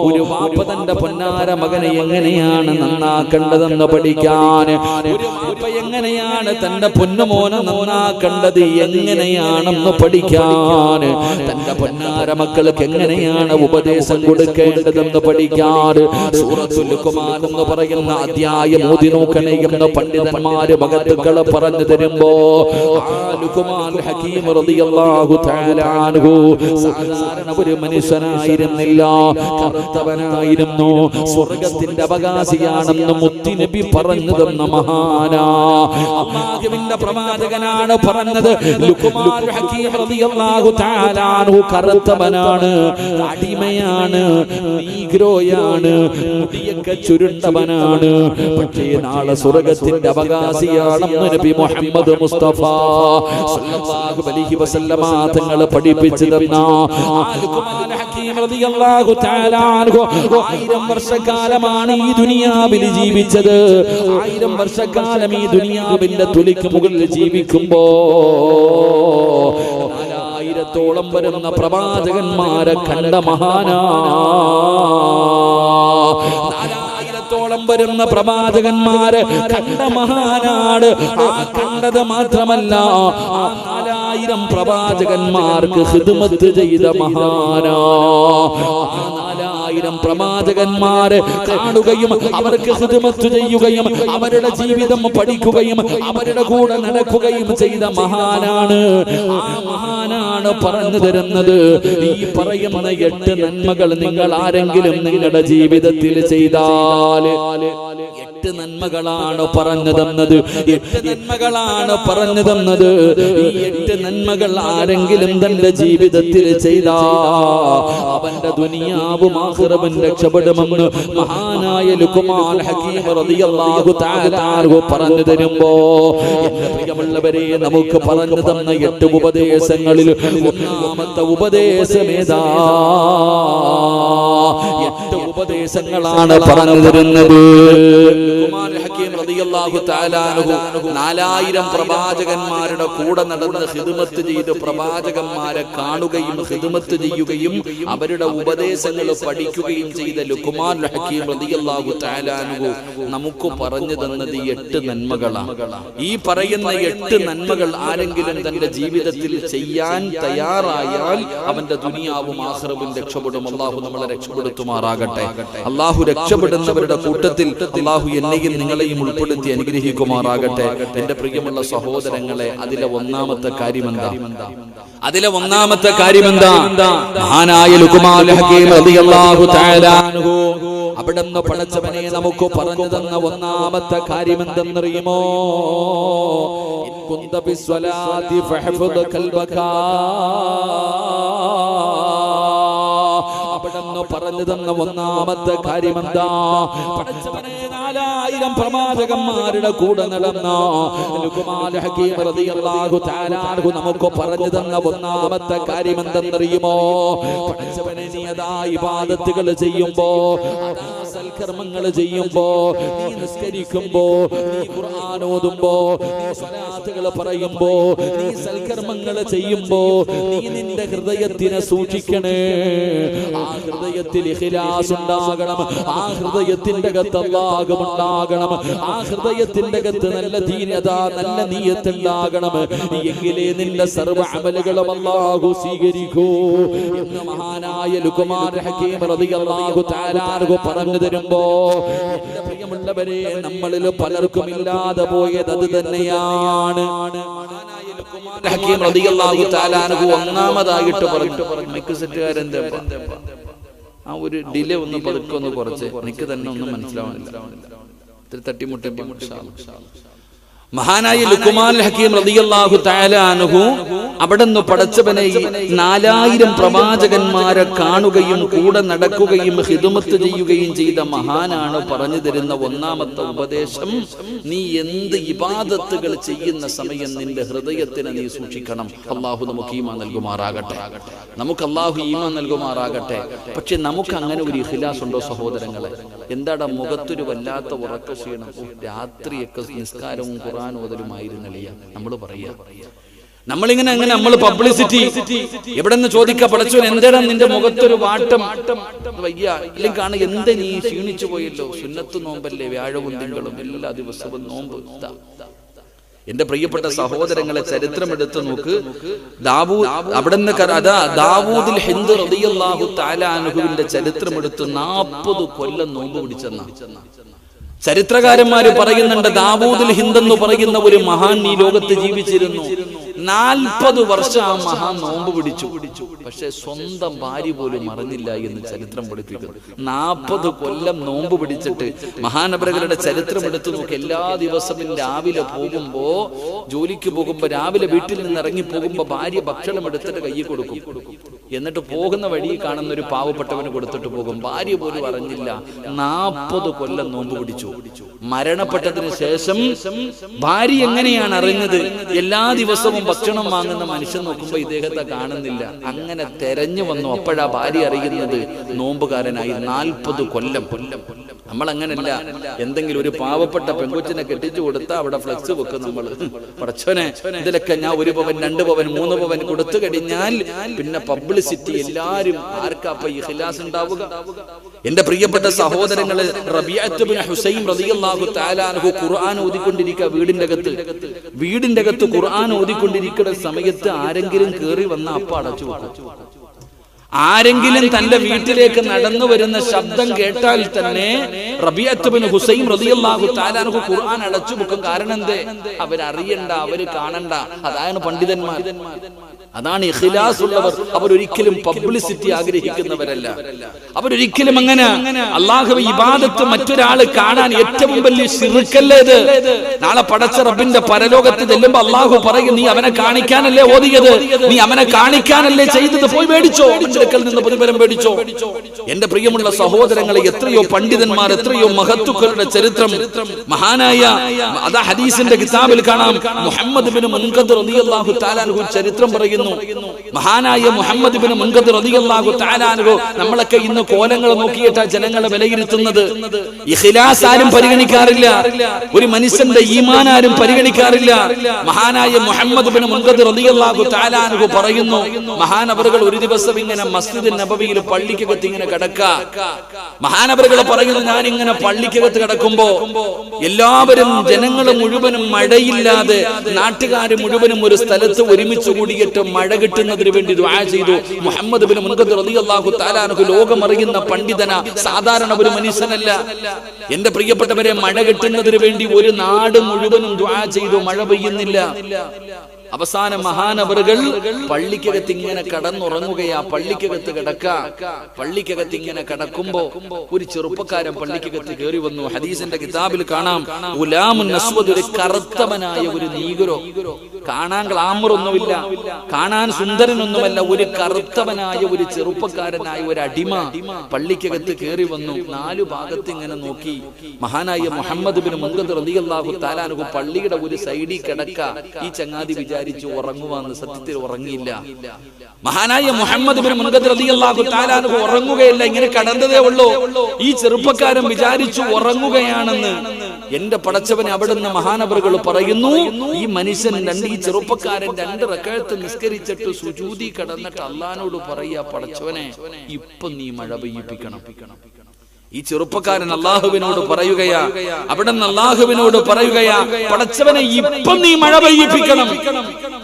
ഒരു വാപ്പ തന്റെ പൊന്നാര മകനെ എങ്ങനെയാണ് നന്നാക്കേണ്ടതെന്ന് പഠിക്കാൻ, ഒരു വാപ്പ എങ്ങനെയാണ് തന്റെ പൊന്നുമോനെ നന്നാക്കേണ്ടത് എങ്ങനെയാണെന്ന് പഠിക്കാൻ, തന്റെ പൊന്നാര മക്കൾക്ക് എങ്ങനെയാണ് ഉപദേശം കൊടുക്കേണ്ടതെന്ന് പഠിക്കാൻ സൂറത്തുൽ ലുഖ്മാൻ എന്ന് പറയുന്ന അധ്യായം ഓതി നോക്കണേ എന്ന് പണ്ഡിതന്മാര് മഹത്തുക്കള് പറഞ്ഞു തരുമ്പോ, ലുഖ്മാൻ ഹകീം റളിയല്ലാഹു തആല അൻഹു സാധാരണ ഒരു മനുഷ്യനായിരുന്നില്ല, കറുത്തവനായിരുന്നു. സ്വർഗ്ഗത്തിന്റെ അവകാശിയാണെന്ന് മുത്തുനബി പറഞ്ഞു തന്ന മഹാനാ, അല്ലാഹുവിന്റെ പ്രവാചകനാണ് പറഞ്ഞത്. ലുഖ്മാൻ ഹകീം റളിയല്ലാഹു തആല അൻഹു കറുത്തവനാണ്, അടിമയാണ്, നീഗ്രോയാണ്, മുടിയൊക്കെ ചുരുണ്ടവനാണ്. പക്ഷേ നാളെ സ്വർഗ്ഗത്തിന്റെ അവകാശിയാണെന്ന് നബി മുഹമ്മദ് മുസ്തഫ സല്ലല്ലാഹു അലൈഹി വസല്ലമ തങ്ങൾ പഠിപ്പിച്ചു തന്ന ലുഖ്മാൻ ഹകീം റളിയല്ലാഹു തആല അൻഹു 1000 വർഷക്കാലമാണ് ഈ ദുനിയാവിൽ ജീവിച്ചത്. 1000 വർഷക്കാലം ഈ ദുനിയാവിന്റെ തുലിക്ക് മുകളിൽ ജീവിക്കുമ്പോ 4000-ഓളം വരുന്ന പ്രവാചകന്മാരെ കണ്ട മഹാനാ. 4000-ഓളം വരുന്ന പ്രവാചകന്മാരെ കണ്ട മഹാനാട്. കണ്ടത് മാത്രമല്ല, 4000 പ്രവാചകന്മാർക്ക് ഖിദ്മത്ത് ചെയ്ത മഹാനാ. 4000 പ്രവാചകന്മാരെ കാണുകയും അവർക്ക് ഖിദ്മത്ത് ചെയ്യുകയും അവരുടെ ജീവിതം പഠിക്കുകയും അവരുടെ കൂടെ നടക്കുകയും ചെയ്ത മഹാനാണ്. ആ മഹാനാണ് പറഞ്ഞു തരുന്നത്, ഈ പറയുന്ന 8 നന്മകൾ നിങ്ങൾ ആരെങ്കിലും നിങ്ങളുടെ ജീവിതത്തിൽ ചെയ്താൽ 8 നന്മകളാണ് പറഞ്ഞു തന്നത്. 8 നന്മകളാണ് പറഞ്ഞു തന്നത്. ഈ 8 നന്മകൾ ആരെങ്കിലും തന്റെ ജീവിതത്തിൽ ചെയ്താ അവന്റെ ദുനിയാവും ആഖിറവും രക്ഷപ്പെടുമെന്ന് മഹാനായ ലുഖ്മാൻ ഹകീം റളിയല്ലാഹു തആല അൻഹു പറഞ്ഞു തരുമ്പോ, എന്റെ പ്രിയമുള്ളവരെ, നമുക്ക് പറഞ്ഞു തന്ന 8 ഉപദേശങ്ങളിൽ ഒന്നാമത്തെ ഉപദേശമേതാ? 8 ഉപദേശങ്ങളാണ് പറഞ്ഞു തരുന്നത്. ലുഖ്മാൻ ഹകീം റളിയല്ലാഹു തആല അൻഹു 4000 പ്രവാചകന്മാരുടെ കൂടെ നടന്ന് ഖിദ്മത്ത് ചെയ്ത് പ്രവാചകന്മാരെ കാണുകയും ഖിദ്മത്ത് ചെയ്യുകയും അവരുടെ ഉപദേശങ്ങൾ പഠിക്കുകയും ചെയ്ത ലുഖ്മാൻ ഹകീം റളിയല്ലാഹു തആല അൻഹു നമുക്ക് പറഞ്ഞു തന്നത് 8 നന്മകളാണ്. ഈ പറയുന്ന 8 നന്മകൾ ആരെങ്കിലും തന്റെ ജീവിതത്തിൽ ചെയ്യാൻ തയ്യാറായാൽ അവന്റെ ദുനിയാവും ആഖിറവും രക്ഷപ്പെടും. അല്ലാഹു നമ്മളെ രക്ഷപ്പെടുത്തുമാറാകട്ടെ. അല്ലാഹു രക്ഷപ്പെടുന്നവരുടെ കൂട്ടത്തിൽ അല്ലാഹു എന്നെയും നിങ്ങളെയും ഉൾപ്പെടുത്തി അനുഗ്രഹിക്കുമാറാകട്ടെ. എന്റെ പ്രിയമുള്ള സഹോദരങ്ങളെ, അതിലെ ഒന്നാമത്തെ കാര്യമെന്താ? മഹാനായ ലുഖ്മാൻ ഹകീം റളിയല്ലാഹു തആല അൻഹു അവിടുന്ന് പടച്ചവനെ നമുക്ക് പറഞ്ഞു തന്ന ഒന്നാമത്തെ കാര്യമെന്തെന്നറിയുമോ? ഇൻ കുന്ത ബിസ്വലാത്തി ഫഹ്ഫദ് ഖൽബക. അവിടുന്ന് പറഞ്ഞു തന്ന ഒന്നാമത്തെ കാര്യമെന്താ? പടച്ചവനെ 4000 പ്രവാചകന്മാരുടെ കൂടെ നടന്ന ലുഖ്മാൻ ഹകീം റളിയല്ലാഹു തആല അൻഹു നമുക്ക് പറഞ്ഞു തന്ന ഒന്നാമത്തെ കാര്യം എന്തെന്നറിയുമോ? പടച്ചവനെ, നീ അതാ ഇബാദത്തുകൾ ചെയ്യുമ്പോ, അതാ സൽക്കർമ്മങ്ങൾ ചെയ്യുമ്പോ, നീ നിസ്കരിക്കുമ്പോ, നീ ഖുർആൻ ഓതുമ്പോ, നീ സ്വലാത്തുകൾ പറയുമ്പോ, നീ സൽക്കർമ്മങ്ങൾ ചെയ്യുമ്പോ നീ നിന്റെ ഹൃദയത്തിനെ സൂക്ഷിക്കണേ. ആ ഹൃദയത്തിൽ ഇഖ്ലാസ് ഉണ്ടാകണം. ആ ഹൃദയത്തിന്റെ അകത്ത് അല്ലാഹു ഉണ്ടാകണം. ആ ഹൃദയത്തിന്റെ അകത്ത് നല്ല ദീനത, നല്ല നിയ്യത്ത് ഉണ്ടാകണം. എങ്കിലേ നിന്റെ സർവ്വ അമലുകളും അല്ലാഹു സ്വീകരിക്കൂ എന്ന് മഹാനായ ലുഖ്മാൻ ഹകീം റളിയല്ലാഹു തആല അൻഹു പറഞ്ഞു തരുമ്പോ, എന്റെ പ്രിയമുള്ളവരെ, നമ്മളിൽ പലർക്കും ഇല്ലാതെ പോയത് അത് തന്നെയാണ്. മഹാനായ ലുഖ്മാൻ ഹകീം റളിയല്ലാഹു തആല അൻഹു ഒന്നാമതായിട്ട് പറഞ്ഞു, മൈക്ക് സെറ്റുകാരെന്താ ആ ഒരു ഡിലേ ഒന്ന് പതുക്കെ ഒന്ന് കുറച്ച്, എനിക്ക് തന്നെ ഒന്നും മനസ്സിലാവുന്നില്ല. തട്ടിമുട്ടി. മഹാനായ ലുഖ്മാൻ ഹകീം റളിയല്ലാഹു തആല അൻഹു അവിടുന്ന് പടച്ചവനെ 4000 പ്രവാചകന്മാരെ കാണുകയും കൂടെ നടക്കുകയും ഖിദ്മത്ത് ചെയ്യുകയും ചെയ്ത മഹാനാണ് പറഞ്ഞു തരുന്ന ഒന്നാമത്തെ ഉപദേശം, നീ എന്ത് ഇബാദത്തുകൾ ചെയ്യുന്ന സമയം നിന്റെ ഹൃദയത്തിനെ നീ സൂക്ഷിക്കണം. അല്ലാഹു നമുക്ക് ഈമാൻ നൽകുമാറാകട്ടെ. നമുക്ക് അല്ലാഹു ഈമാൻ നൽകുമാറാകട്ടെ. പക്ഷെ നമുക്ക് അങ്ങനെ ഒരു ഇഖ്ലാസ് ഉണ്ടോ സഹോദരങ്ങളെ? എന്താടാ മുഖത്തൊരു വല്ലാത്ത ഉറക്ക ക്ഷീണം, രാത്രിയൊക്കെ നിസ്കാരവും ഖുർആൻ ഓതലുമായിരുന്നില്ല നമ്മൾ പറയാ. നമ്മളിങ്ങനെ നമ്മൾ പബ്ലിസിറ്റി എവിടെ നിന്ന് ചോദിക്ക, പടച്ചോൻ എന്താണ് നിന്റെ മുഖത്തൊരു വാട്ടം വയ്യ, അല്ലെങ്കിൽ കാണാൻ എന്ത് നീ ക്ഷീണിച്ചു പോയല്ലോ, സുന്നത്ത് നോമ്പല്ലേ, വ്യാഴവും തിങ്കളും എല്ലാ ദിവസവും നോമ്പ്. എന്റെ പ്രിയപ്പെട്ട സഹോദരങ്ങളെ, ചരിത്രം എടുത്തു നോക്ക്. അവിടുന്ന് ദാവൂദുൽ ഹിന്ദ് റളിയല്ലാഹു തആല അൻഹുവിന്റെ ചരിത്രം എടുത്ത് 40 കൊല്ലം നോമ്പ് പിടിച്ചെന്ന ചരിത്രകാരന്മാര് പറയുന്നുണ്ട്. ദാവൂദുൽ ഹിന്ദ് എന്ന് പറയുന്ന ഒരു മഹാൻ ഈ ലോകത്ത് ജീവിച്ചിരുന്നു. 40 വർഷം ആ മഹാ നോമ്പ് പിടിച്ചു. പക്ഷെ സ്വന്തം ഭാര്യ പോലും അറിഞ്ഞില്ല എന്ന് ചരിത്രം പഠിപ്പിക്കുന്നു. 40 കൊല്ലം നോമ്പ് പിടിച്ചിട്ട് മഹാനവറുകളുടെ ചരിത്രം എടുത്തു നോക്കി. എല്ലാ ദിവസവും രാവിലെ പോകുമ്പോ, ജോലിക്ക് പോകുമ്പോ, രാവിലെ വീട്ടിൽ നിന്ന് ഇറങ്ങി പോകുമ്പോ ഭാര്യ ഭക്ഷണം എടുത്തിട്ട് കയ്യിൽ കൊടുക്കും. എന്നിട്ട് പോകുന്ന വഴി കാണുന്ന ഒരു പാവപ്പെട്ടവന് കൊടുത്തിട്ട് പോകും. ഭാര്യ പോലും അറിഞ്ഞില്ല. 40 കൊല്ലം നോമ്പ് പിടിച്ചു. മരണപ്പെട്ടതിന് ശേഷം ഭാര്യ എങ്ങനെയാണ് അറിഞ്ഞത്? എല്ലാ ദിവസവും ഭക്ഷണം വാങ്ങുന്ന മനുഷ്യൻ നോക്കുമ്പോ ഇദ്ദേഹത്തെ കാണുന്നില്ല. അങ്ങനെ തെരഞ്ഞു വന്നു. അപ്പോഴാ ഭാര്യ അറിയുന്നത് നോമ്പുകാരനായി. 40 കൊല്ലം. നമ്മൾ അങ്ങനല്ല. എന്തെങ്കിലും ഒരു പാവപ്പെട്ട പെൺകൊച്ചിനെ കെട്ടിച്ചു കൊടുത്താൽ അവിടെ ഫ്ലക്സ് വെക്കും നമ്മൾ. പടച്ചോനെ, ഇതിലൊക്കെ ഞാൻ 1 പവൻ 2 പവൻ 3 പവൻ കൊടുത്തു കഴിഞ്ഞാൽ പിന്നെ പബ്ലിസിറ്റി. എല്ലാരും ആർക്കാ ഇഖ്ലാസ് ഉണ്ടാവുക? എന്റെ പ്രിയപ്പെട്ട സഹോദരങ്ങളെ, റബീഅത്ത് ബിൻ ഹുസൈൻ റളിയല്ലാഹു തആല അൻഹു ഖുർആൻ ഓതിക്കൊണ്ടിരിക്കുക വീടിന്റെ അകത്ത് ഖുർആൻ ഓതിക്കൊണ്ടിരിക്കുന്ന സമയത്ത് ആരെങ്കിലും കേറി വന്ന അപ്പ അടച്ചു വെക്കും. ആരെങ്കിലും തന്റെ വീട്ടിലേക്ക് നടന്നു വരുന്ന ശബ്ദം കേട്ടാൽ തന്നെ റബീഅത്ത് ബിൻ ഹുസൈൻ റളിയല്ലാഹു തആല അൻഹു ഖുർആൻ അടച്ചു വെക്കും. കാരണം എന്തേ? അവരറിയണ്ട, അവര് കാണണ്ട. അതാണ് പണ്ഡിതന്മാർ, അതാണ് ഇഖ്ലാസ് ഉള്ളവർ. അവരൊരിക്കലും പബ്ലിസിറ്റി ആഗ്രഹിക്കുന്നവരല്ല. അവരൊരിക്കലും അങ്ങനെ അല്ലാഹുവേ ഇബാദത്ത് മറ്റൊരാള് കാണാൻ ഏറ്റവും വലിയ ശിർക്കല്ലേ ഇത്? നാളെ പടച്ച റബ്ബിന്റെ പരലോകത്ത് ചെല്ലുമ്പോ അല്ലാഹു പറയും, നീ അവനെ കാണിക്കാനല്ലേ ഓതിയത്, നീ അവനെ കാണിക്കാനല്ലേ ചെയ്തത്, പോയി മേടിച്ചോ, നിന്ന് പ്രതിഫലം മേടിച്ചോ. എന്റെ പ്രിയമുള്ള സഹോദരങ്ങളെ, എത്രയോ പണ്ഡിതന്മാർ, എത്രയോ മഹത്തുക്കളുടെ ചരിത്രം മഹാനായ അതാ ഹദീസിന്റെ കിതാബിൽ കാണാം. മുഹമ്മദ് ബിൻ മുൻകദർ റളിയല്ലാഹു തആല അൻഹു ചരിത്രം പറയുന്നു. മഹാനായ മുഹമ്മദ് ബിൻ മുൻകദർ റളിയല്ലാഹു തആല അൻഹു, നമ്മളൊക്കെ ഇന്ന് കോലങ്ങൾ നോക്കിയിട്ടാ ജനങ്ങളെ വിലയിരുത്തുന്നത്. ഇഖ്ലാസ് ആരും പരിഗണിക്കാറില്ല. ഒരു മനുഷ്യന്റെ ഈമാൻ ആരും പരിഗണിക്കാറില്ല. മഹാനായ മുഹമ്മദ് ബിൻ മുൻകദർ റളിയല്ലാഹു തആല അൻഹു പറയുന്നു, മഹാനവറുകൾ ഒരു ദിവസം ഇങ്ങനെ മസ്ജിദ് നബവിയിൽ പള്ളിക്കകത്ത് ഇങ്ങനെ കിടക്ക. മഹാനവറുകൾ പറയുന്നു, ഞാൻ ഇങ്ങനെ പള്ളിക്കകത്ത് കിടക്കുമ്പോ എല്ലാവരും, ജനങ്ങൾ മുഴുവനും മഴയില്ലാതെ, നാട്ടുകാർ മുഴുവനും ഒരു സ്ഥലത്ത് ഒരുമിച്ച് കൂടിയിട്ട് മഴ കിട്ടുന്നതിന് വേണ്ടി ദുആ ചെയ്തു. മുഹമ്മദ് ബിൻ മുൻകദർ റളിയല്ലാഹു തആല അൻഹു ലോകമറിയുന്ന പണ്ഡിതന, സാധാരണ ഒരു മനുഷ്യനല്ല. എന്റെ പ്രിയപ്പെട്ടവരെ, മഴ കിട്ടുന്നതിന് വേണ്ടി ഒരു നാട് മുഴുവനും ദുആ ചെയ്തു. മഴ പെയ്യുന്നില്ല. അവസാന മഹാനവറുകൾ പള്ളിക്കകത്ത് ഇങ്ങനെ കടന്നുറങ്ങുകയാ. പള്ളിക്കകത്ത് പള്ളിക്കകത്ത് ഇങ്ങനെ കിടക്കുമ്പോ ഒരു ചെറുപ്പക്കാരൻ പള്ളിക്കകത്ത് കയറി വന്നു. ഹദീസിന്റെ കിതാബിൽ കാണാം, ഗുലാമുൻ അസ്വദ്, ഒരു കറുത്തവനായ ഒരു നീഗ്രോ. കാണാൻ ഗ്ലാമറൊന്നുമില്ല, കാണാൻ സുന്ദരനൊന്നുമല്ല, ഒരു കറുത്തവനായ ഒരു ചെറുപ്പക്കാരനായ ഒരു അടിമ പള്ളിക്കകത്ത് കയറി വന്നു. 4 ഭാഗത്ത് ഇങ്ങനെ നോക്കി. മഹാനായ മുഹമ്മദ് ബിൻ മുൻകദർ റളിയല്ലാഹു തആല അൻഹു പള്ളിയുടെ ഒരു സൈഡിൽ കിടക്ക. ഈ ചങ്ങാതി വിചാരിച്ചു ഉറങ്ങുവാന്ന്. സത്യത്തിൽ ഉറങ്ങിയില്ല. മഹാനായ മുഹമ്മദ് ബിൻ മുൻകദർ റളിയല്ലാഹു തആല അൻഹു ഉറങ്ങുകയില്ല, ഇങ്ങനെ കടന്നതേ ഉള്ളൂ. ഈ ചെറുപ്പക്കാരൻ വിചാരിച്ചു ഉറങ്ങുകയാണെന്ന്. എന്റെ പടച്ചവനെ, അവിടുന്ന് മഹാനവറുകൾ പറയുന്നു, ഈ മനുഷ്യൻ ഈ ചെറുപ്പക്കാരൻ 2 റക്അത്ത് നിസ്കരിച്ചിട്ട് സുജൂദി കടന്നിട്ട് അല്ലാഹുവോട് പറയാ, പടച്ചവനെ ഇപ്പൊ നീ മഴ പെയ്യിപ്പിക്കണം. ഈ ചെറുപ്പക്കാരൻ അല്ലാഹുവിനോട് പറയുകയാ, അവിടുന്ന് അല്ലാഹുവിനോട് പറയുകയാ, പടച്ചവനെ ഇപ്പൊ നീ മഴ പെയ്യിപ്പിക്കണം.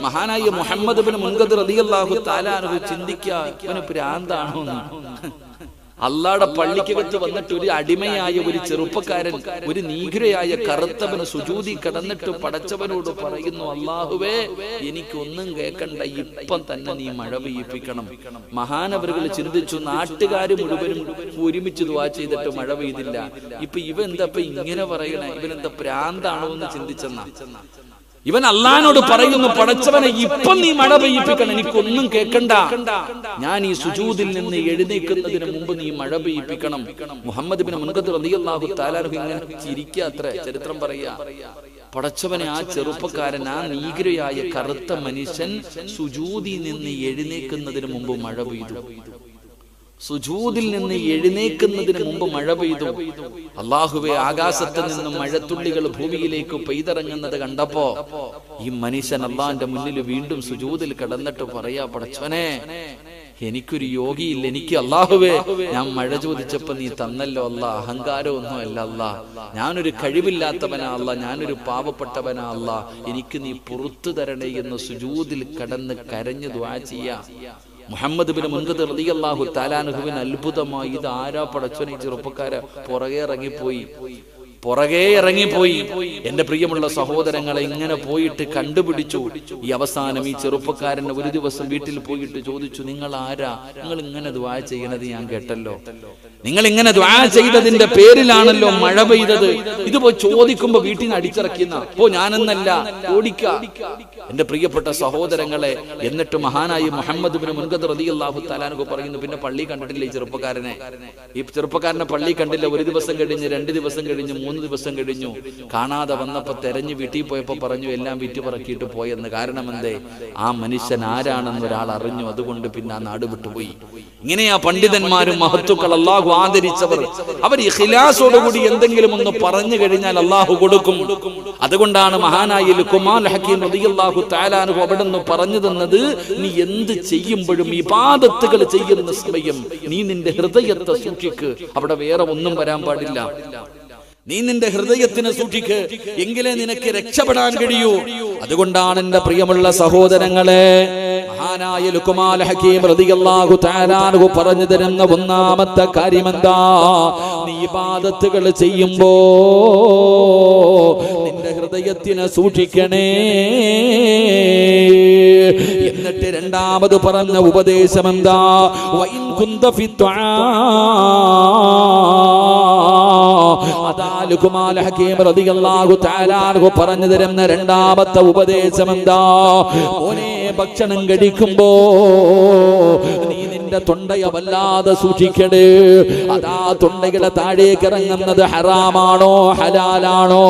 മഹാനായ മുഹമ്മദ് ബിൻ മുൻകദർ റളിയല്ലാഹു തആല അൻഹു ചിന്തിക്കാ, ഇവന് ഭ്രാന്താണോ എന്ന്. അള്ളാഹുടെ പള്ളിക്കകത്ത് വന്നിട്ട് ഒരു അടിമയായ ഒരു ചെറുപ്പക്കാരൻ, ഒരു നീഗ്രയായ കറുത്തവന് സുജൂദി കടന്നിട്ട് പടച്ചവനോട് പറയുന്നു, അല്ലാഹുവേ എനിക്കൊന്നും കേൾക്കണ്ട, ഇപ്പം തന്നെ നീ മഴ പെയ്യിപ്പിക്കണം. മഹാനവറുകൾ ചിന്തിച്ചു, നാട്ടുകാർ മുഴുവനും ഒരുമിച്ച് ദുആ ചെയ്തിട്ട് മഴ പെയ്തില്ല. ഇപ്പൊ ഇവെന്താ ഇങ്ങനെ പറയണേ, ഇവനെന്താ ഭ്രാന്താണോ എന്ന് ചിന്തിച്ചെന്നാ. ഇവൻ അല്ലാഹുവോട് പറയുന്നു, പടച്ചവനെ ഇപ്പം നീ മഴ പെയ്യിപ്പിക്കണം, എനിക്കൊന്നും കേൾക്കണ്ട, ഞാൻ ഈ സുജൂദിൽ നിന്ന് എഴുന്നേൽക്കുന്നതിന് മുമ്പ് നീ മഴ പെയ്യിപ്പിക്കണം. മുഹമ്മദ് ബിൻ മുൻകദർ റളിയല്ലാഹു തആല അൻഹു ഇങ്ങനെ ചിരിക്കാത്രേ. ചരിത്രം പറയാ, പടച്ചവനെ ആ ചെറുപ്പക്കാരൻ, ആ നീഗ്രയായ കറുത്ത മനുഷ്യൻ സുജൂദിൽ നിന്ന് എഴുന്നേൽക്കുന്നതിന് മുമ്പ് മഴ പെയ്തു. സുജൂദിൽ നിന്ന് എഴുന്നേൽക്കുന്നതിന് മുമ്പ് മഴ പെയ്തു. അല്ലാഹുവേ, ആകാശത്ത് നിന്നും മഴത്തുള്ളികൾ ഭൂമിയിലേക്ക് പെയ്തിറങ്ങുന്നത് കണ്ടപ്പോ ഈ മനുഷ്യൻ അല്ലാഹുവിന്റെ മുന്നിൽ വീണ്ടും സുജൂദിൽ കിടന്നിട്ട് പറയാ, പടച്ചവനെ എനിക്കൊരു യോഗിയില്ല, എനിക്ക് അല്ലാഹുവേ ഞാൻ മഴ ചോദിച്ചപ്പോ നീ തന്നല്ലോ അല്ലാ, അഹങ്കാരമൊന്നും അല്ല അല്ലാ, ഞാനൊരു കഴിവില്ലാത്തവനാ അല്ലാ, ഞാനൊരു പാവപ്പെട്ടവനാ അല്ലാ, എനിക്ക് നീ പുറത്തു തരണേ എന്ന് സുജൂദിൽ കിടന്ന് കരഞ്ഞു ദുആ ചെയ്യാ. മുഹമ്മദ് ബിൻ മുൻകദർ റളിയല്ലാഹു തആല അൻഹുവിന് അത്ഭുതമായി, ഇത് ആരാ പടച്ചവനെ, ഈ ചെറുപ്പക്കാരെ പുറകെ ഇറങ്ങിപ്പോയി. പുറകെ ഇറങ്ങിപ്പോയി. എന്റെ പ്രിയമുള്ള സഹോദരങ്ങളെ, ഇങ്ങനെ പോയിട്ട് കണ്ടുപിടിച്ചു. ഈ അവസാനം ഈ ചെറുപ്പക്കാരനെ ഒരു ദിവസം വീട്ടിൽ പോയിട്ട് ചോദിച്ചു, നിങ്ങൾ ആരാ? നിങ്ങൾ ഇങ്ങനെ ദുആ ചെയ്യണത് ഞാൻ കേട്ടല്ലോ. നിങ്ങൾ ഇങ്ങനെ ദുആ ചെയ്തതിന്റെ പേരിലാണല്ലോ മഴ പെയ്തത്. ഇത് പോയി ചോദിക്കുമ്പോ വീട്ടിൽ നിന്ന് അടിച്ചിറക്കുന്ന ഞാനെന്നല്ല ഓടിക്ക. എന്റെ പ്രിയപ്പെട്ട സഹോദരങ്ങളെ, എന്നിട്ട് മഹാനായി മുഹമ്മദ് ഇബ്നു മുൻകദർ റളിയല്ലാഹു തആല അൻഹു പറയുന്നു, പിന്നെ പള്ളി കണ്ടിട്ടില്ല ഈ ചെറുപ്പക്കാരനെ. ഈ ചെറുപ്പക്കാരനെ പള്ളി കണ്ടില്ല. ഒരു ദിവസം കഴിഞ്ഞ്, 2 ദിവസം കഴിഞ്ഞ്, 3 ദിവസം കഴിഞ്ഞു. കാണാതെ വന്നപ്പോ തെരഞ്ഞു വീട്ടിൽ പോയപ്പോ പറഞ്ഞു എല്ലാം വിറ്റ് പറക്കിയിട്ട് പോയെന്ന്. കാരണം എന്തേ? ആ മനുഷ്യൻ ആരാണെന്ന് ഒരാൾ അറിഞ്ഞു. അതുകൊണ്ട് പിന്നെ ആ നാട് വിട്ടുപോയി. ഇങ്ങനെയാ പണ്ഡിതന്മാരും മഹത്തുക്കൾ, അള്ളാഹു ആദരിച്ചവർ. അവർ ഇഖ്ലാസോടുകൂടി എന്തെങ്കിലും ഒന്ന് പറഞ്ഞു കഴിഞ്ഞാൽ അള്ളാഹു കൊടുക്കും. അതുകൊണ്ടാണ് മഹാനായ ലുഖ്മാൻ ഹക്കീം റളിയല്ലാഹു തആല അൻഹു അവിടുന്ന് പറഞ്ഞു തന്നത്, നീ എന്ത് ചെയ്യുമ്പോഴും ഇബാദത്തുകൾ ചെയ്യുന്ന സമയം നീ നിന്റെ ഹൃദയത്തെ സൂക്ഷിക്ക്. അവിടെ വേറെ ഒന്നും വരാൻ പാടില്ല. നീ നിന്റെ ഹൃദയത്തിനെ സൂക്ഷിക്ക്, എങ്കിലേ നിനക്ക് രക്ഷപ്പെടാൻ കഴിയൂ. അതുകൊണ്ടാണ് എന്റെ പ്രിയമുള്ള സഹോദരങ്ങളെ, മഹാനായ ലുഖ്മാൻ ഹക്കീം റളിയല്ലാഹു തആല അൻഹു പറഞ്ഞു തരുന്ന ഒന്നാമത്തെ കാര്യം എന്താ? നീ ഇബാദത്തുകൾ ചെയ്യുമ്പോ നിന്റെ ഹൃദയത്തിനെ സൂക്ഷിക്കണേ. എന്നിട്ട് രണ്ടാമത് പറഞ്ഞ ഉപദേശം എന്താ? വഇൻ കുന്ത ഫി ദുആ. അതാ ലുഖ്മാൻ ഹക്കീം റളിയല്ലാഹു തആല അൻഹു പറഞ്ഞു തരുന്ന രണ്ടാമത്തെ ഉപദേശം എന്താ? മോനെ, ഭക്ഷണം കഴിക്കുമ്പോ നീ നിന്റെ തൊണ്ടയെ വല്ലാതെ സൂക്ഷിക്കണേ. അതാ തൊണ്ടയുടെ താഴേക്ക് ഇറങ്ങുന്നത് ഹറാമാണോ ഹലാലാണോ?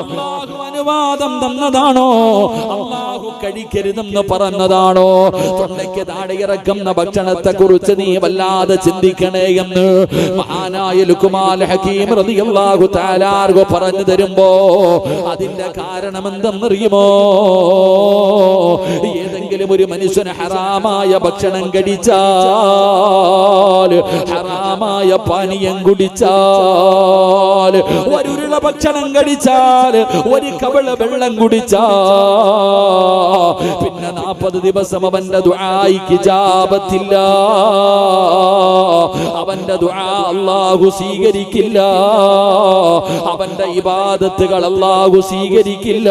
അല്ലാഹു അനുവാദം തന്നതാണോ? അല്ലാഹു കഴിക്കരുതെന്ന് പറഞ്ഞതാണോ? തൊണ്ടയ്ക്ക് താഴെ ഇറക്കുന്ന ഭക്ഷണത്തെ കുറിച്ച് നീ വല്ലാതെ ചിന്തിക്കണേ എന്ന് മഹാനായ ലുഖ്മാൻ ഹക്കീം റളിയല്ലാഹു തആല അൻഹു പറഞ്ഞു തരുമ്പോ അതിന്റെ കാരണം എന്തെന്നറിയുമോ? ഏതെങ്കിലും ഒരു മനുഷ്യന് ഹറാമായ ഭക്ഷണം കഴിച്ചാൽ, ഹറാമായ പാനീയം കുടിച്ചാൽ, ഒരുരുള ഭക്ഷണം കഴിച്ചാൽ, ഒരു കവള വെള്ളം കുടിച്ചാൽ, പിന്നെ 40 ദിവസം അവന്റെ ദുആയിക്ക് ഇജാബത്തില്ല. അവന്റെ ദുആ അല്ലാഹു സ്വീകരിക്കില്ല. അവന്റെ ഇബാദത്തുകൾ അല്ലാഹു സ്വീകരിക്കില്ല.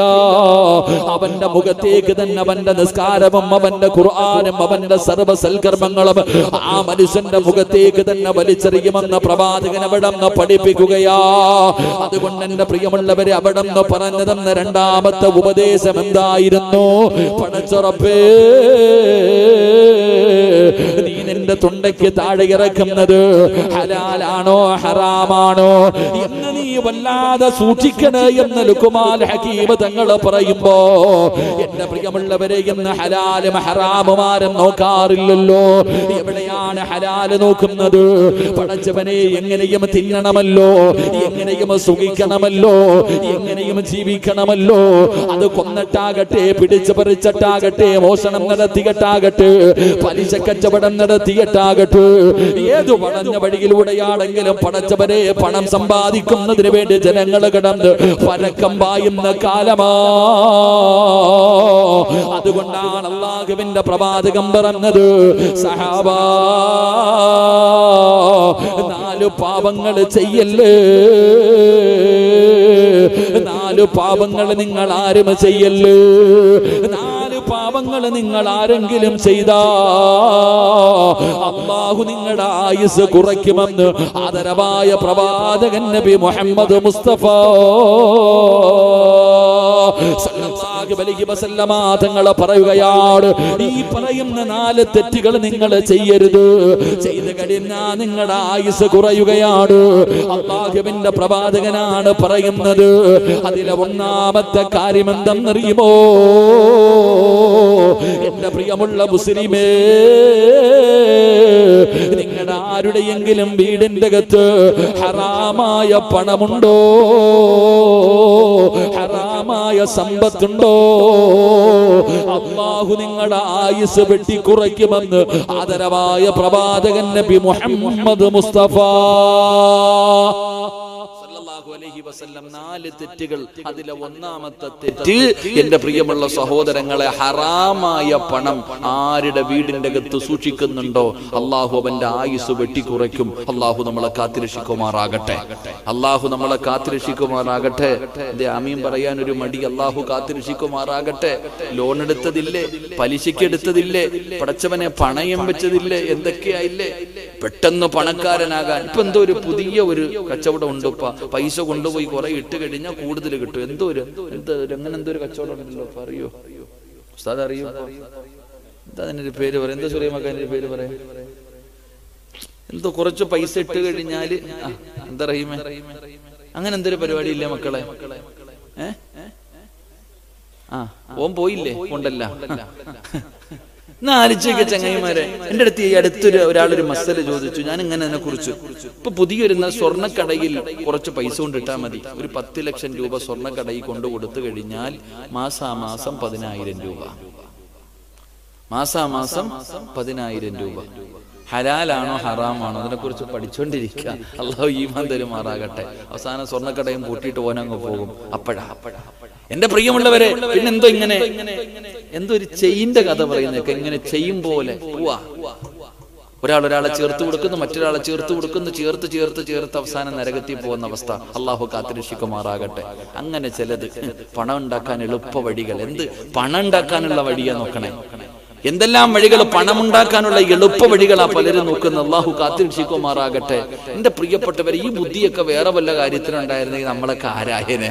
അവന്റെ മുഖത്തേക്ക് തന്നെ അവന്റെ നിസ്കാരവും അവന്റെ ഖുർആനും അവന്റെ സർവ്വ സൽക്കർമ്മങ്ങളും ആ മനുഷ്യന്റെ മുഖത്തേക്ക് തന്നെ വലിച്ചെറിയുമെന്ന് പ്രവാചകൻ അവിടുന്ന് പഠിപ്പിക്കുകയാ. അതുകൊണ്ട് എന്റെ പ്രിയമുള്ളവരെ, അവിടുന്ന് പറഞ്ഞു തന്ന രണ്ടാമത്തെ ഉപദേശം എന്തായിരുന്നു? പടച്ചറപ്പേ, നീ നിന്റെ തൊണ്ടയ്ക്ക് താഴെ ഇറക്കുന്നത് ഹലാലാണോ ഹറാമാണോ എന്ന് നീ വല്ലാതെ സൂക്ഷിക്കണേ എന്ന് ലുഖ്മാൻ ഹക്കീം തങ്ങൾ പറയുമ്പോ, എന്റെ പ്രിയമുള്ളവരെ, ഇന്ന് ഹലാലും ഹറാമും ആരും നോക്കാറില്ലല്ലോ. എവിടെയാണ് ഹലാല് നോക്കുന്നത്? പടച്ചവനെ, എങ്ങനെയും തിന്നണമല്ലോ, എങ്ങനെയും സുഖിക്കണമല്ലോ, എങ്ങനെയും ജീവിക്കണമല്ലോ. അത് കൊന്നിട്ടാകട്ടെ, പിടിച്ചു പറിച്ചിട്ടാകട്ടെ, മോഷണം നടത്തിയിട്ടാകട്ടെ, പലിശ കച്ചവടം നടത്തിയിട്ടാകട്ടെ, ഏതു വളഞ്ഞ വഴിയിലൂടെയാണെങ്കിലും പടച്ചവനെ, പണം സമ്പാദിക്കുന്നതിന് വേണ്ടി ജനങ്ങൾ കിടന്ന് പരക്കം പായുന്ന കാലമാ. അതുകൊണ്ടാണ് അല്ലാഹുവിന്റെ പ്രവാചകൻ പറഞ്ഞത്, സഹാബാ, 4 പാപങ്ങൾ ചെയ്യല്ലേ. 4 പാപങ്ങൾ നിങ്ങൾ ആരും ചെയ്യല്ലേ. 4 പാപങ്ങൾ നിങ്ങൾ ആരെങ്കിലും ചെയ്താ അല്ലാഹു നിങ്ങളുടെ ആയുസ് കുറയ്ക്കുമെന്ന് ആദരവായ പ്രവാചകൻ നബി മുഹമ്മദ് മുസ്തഫ സല്ലല്ലാഹു അലൈഹി വസല്ലമ തങ്ങൾ പറയുകയാണ്, ഈ പറയുന്ന 4 തെറ്റുകൾ നിങ്ങൾ ചെയ്യരുത്. ചെയ്തു കഴിഞ്ഞാൽ നിങ്ങളുടെ ആയുസ് കുറയുകയാണ്. അല്ലാഹുവിന്റെ പ്രവാചകനാണ് പറയുന്നത്. അതിലെ ഒന്നാമത്തെ കാര്യം എന്തെന്നറിയുമോ? എന്റെ പ്രിയമുള്ള മുസ്ലിമേ, നിങ്ങളുടെ ആരുടെയെങ്കിലും വീടിന്റെ അകത്ത് ഹറാമായ പണമുണ്ടോ? ഹറാമായ സമ്പത്തുണ്ടോ? അല്ലാഹു നിങ്ങളുടെ ആയുസ് വെട്ടിക്കുറയ്ക്കുമെന്ന് ആദരവായ പ്രവാചകൻ നബി മുഹമ്മദ് മുസ്തഫ അലൈഹി വസല്ലം 4 തെറ്റുകൾ. അതിലെ ഒന്നാമത്തെ തെറ്റ്, എന്റെ പ്രിയമുള്ള സഹോദരങ്ങളെ, ഹറാമായ പണം ആരുടെ വീടിന്റെ അകത്ത് സൂക്ഷിക്കുന്നുണ്ടോ അള്ളാഹു അവന്റെ ആയുസ് വെട്ടിക്കുറയ്ക്കും. അള്ളാഹു നമ്മളെ കാത്തിരക്ഷിക്കുമാറാകട്ടെ. അള്ളാഹു നമ്മളെ കാത്തിരക്ഷിക്കുമാറാകട്ടെ. ആമീൻ പറയാൻ ഒരു മടി. അള്ളാഹു കാത്തിരക്ഷിക്കുമാറാകട്ടെ. ലോൺ എടുത്തതില്ലേ, പലിശയ്ക്ക് എടുത്തതില്ലേ, പടച്ചവനെ പണയം വെച്ചതില്ലേ, എന്തൊക്കെയായില്ലേ. പെട്ടെന്ന് പണക്കാരനാകാൻ ഇപ്പൊ എന്തോ ഒരു പുതിയ ഒരു കച്ചവടം ഉണ്ട്. പൈസ കൊണ്ടുപോയി കുറെ ഇട്ട് കഴിഞ്ഞാൽ കൂടുതൽ കിട്ടും. അങ്ങനെ എന്തോ ഒരു കച്ചവടം ഉണ്ടല്ലോ, അറിയോ ഉസ്താദ്? അറിയോ? എന്താ അതിനൊരു പേര് പറയാം? എന്താ സുലൈമാക്കാൻ്റെ പേര് പറയാം? എന്തോ കുറച്ച് പൈസ ഇട്ട് കഴിഞ്ഞാല് എന്താ റഹീമേ, അങ്ങനെ എന്തൊരു പരിപാടി ഇല്ലേ മക്കളെ? ഓൻ പോയില്ലേ? ഉണ്ടല്ല. ആലോചിക്ക ചങ്ങായിമാരെ, എന്റെ അടുത്ത് ഒരാളൊരു മസല ചോദിച്ചു. ഞാൻ ഇങ്ങനെ അതിനെ കുറിച്ച് ഇപ്പൊ പുതിയൊരു സ്വർണ്ണക്കടയിൽ കുറച്ച് പൈസ കൊണ്ടിട്ടാൽ മതി. ഒരു 10 ലക്ഷം രൂപ സ്വർണ്ണക്കടയിൽ കൊണ്ടു കൊടുത്തു കഴിഞ്ഞാൽ മാസാമാസം 10,000 രൂപ. മാസാമാസം 10,000 രൂപ. ഹലാലാണോ ഹറാമാണോ അതിനെ കുറിച്ച് പഠിച്ചുകൊണ്ടിരിക്കുക. അള്ളാഹു ഈമാൻ തരുമാറാകട്ടെ. അവസാനം സ്വർണ്ണക്കടയും പൂട്ടിയിട്ട് ഓനങ്ങ് പോകും. അപ്പോഴാ എന്റെ പ്രിയമുള്ളവരെ, പിന്നെന്തോ ഇങ്ങനെ എന്തോ ഒരു ചെയിന്റെ കഥ പറയുന്നതൊക്കെ ഇങ്ങനെ ചെയ്യും പോലെ പോവാ. ഒരാളെ ചേർത്ത് കൊടുക്കുന്നു, മറ്റൊരാളെ ചേർത്ത് കൊടുക്കുന്നു, ചേർത്ത് അവസാനം നരകത്തിൽ പോകുന്ന അവസ്ഥ. അള്ളാഹു കാത്തിരക്ഷിക്കുമാറാകട്ടെ. അങ്ങനെ ചിലത് പണം ഉണ്ടാക്കാൻ എളുപ്പ വഴികൾ. എന്ത് പണം ഉണ്ടാക്കാനുള്ള വഴിയാ നോക്കണേ. എന്തെല്ലാം വഴികൾ, പണമുണ്ടാക്കാനുള്ള എളുപ്പ വഴികളാ പലരും നോക്കുന്നത്. അള്ളാഹു കാത്തിരക്ഷിക്കുമാറാകട്ടെ. എന്റെ പ്രിയപ്പെട്ടവർ, ഈ ബുദ്ധിയൊക്കെ വേറെ വല്ല കാര്യത്തിനുണ്ടായിരുന്നെങ്കിൽ നമ്മളൊക്കെ ആരായനെ.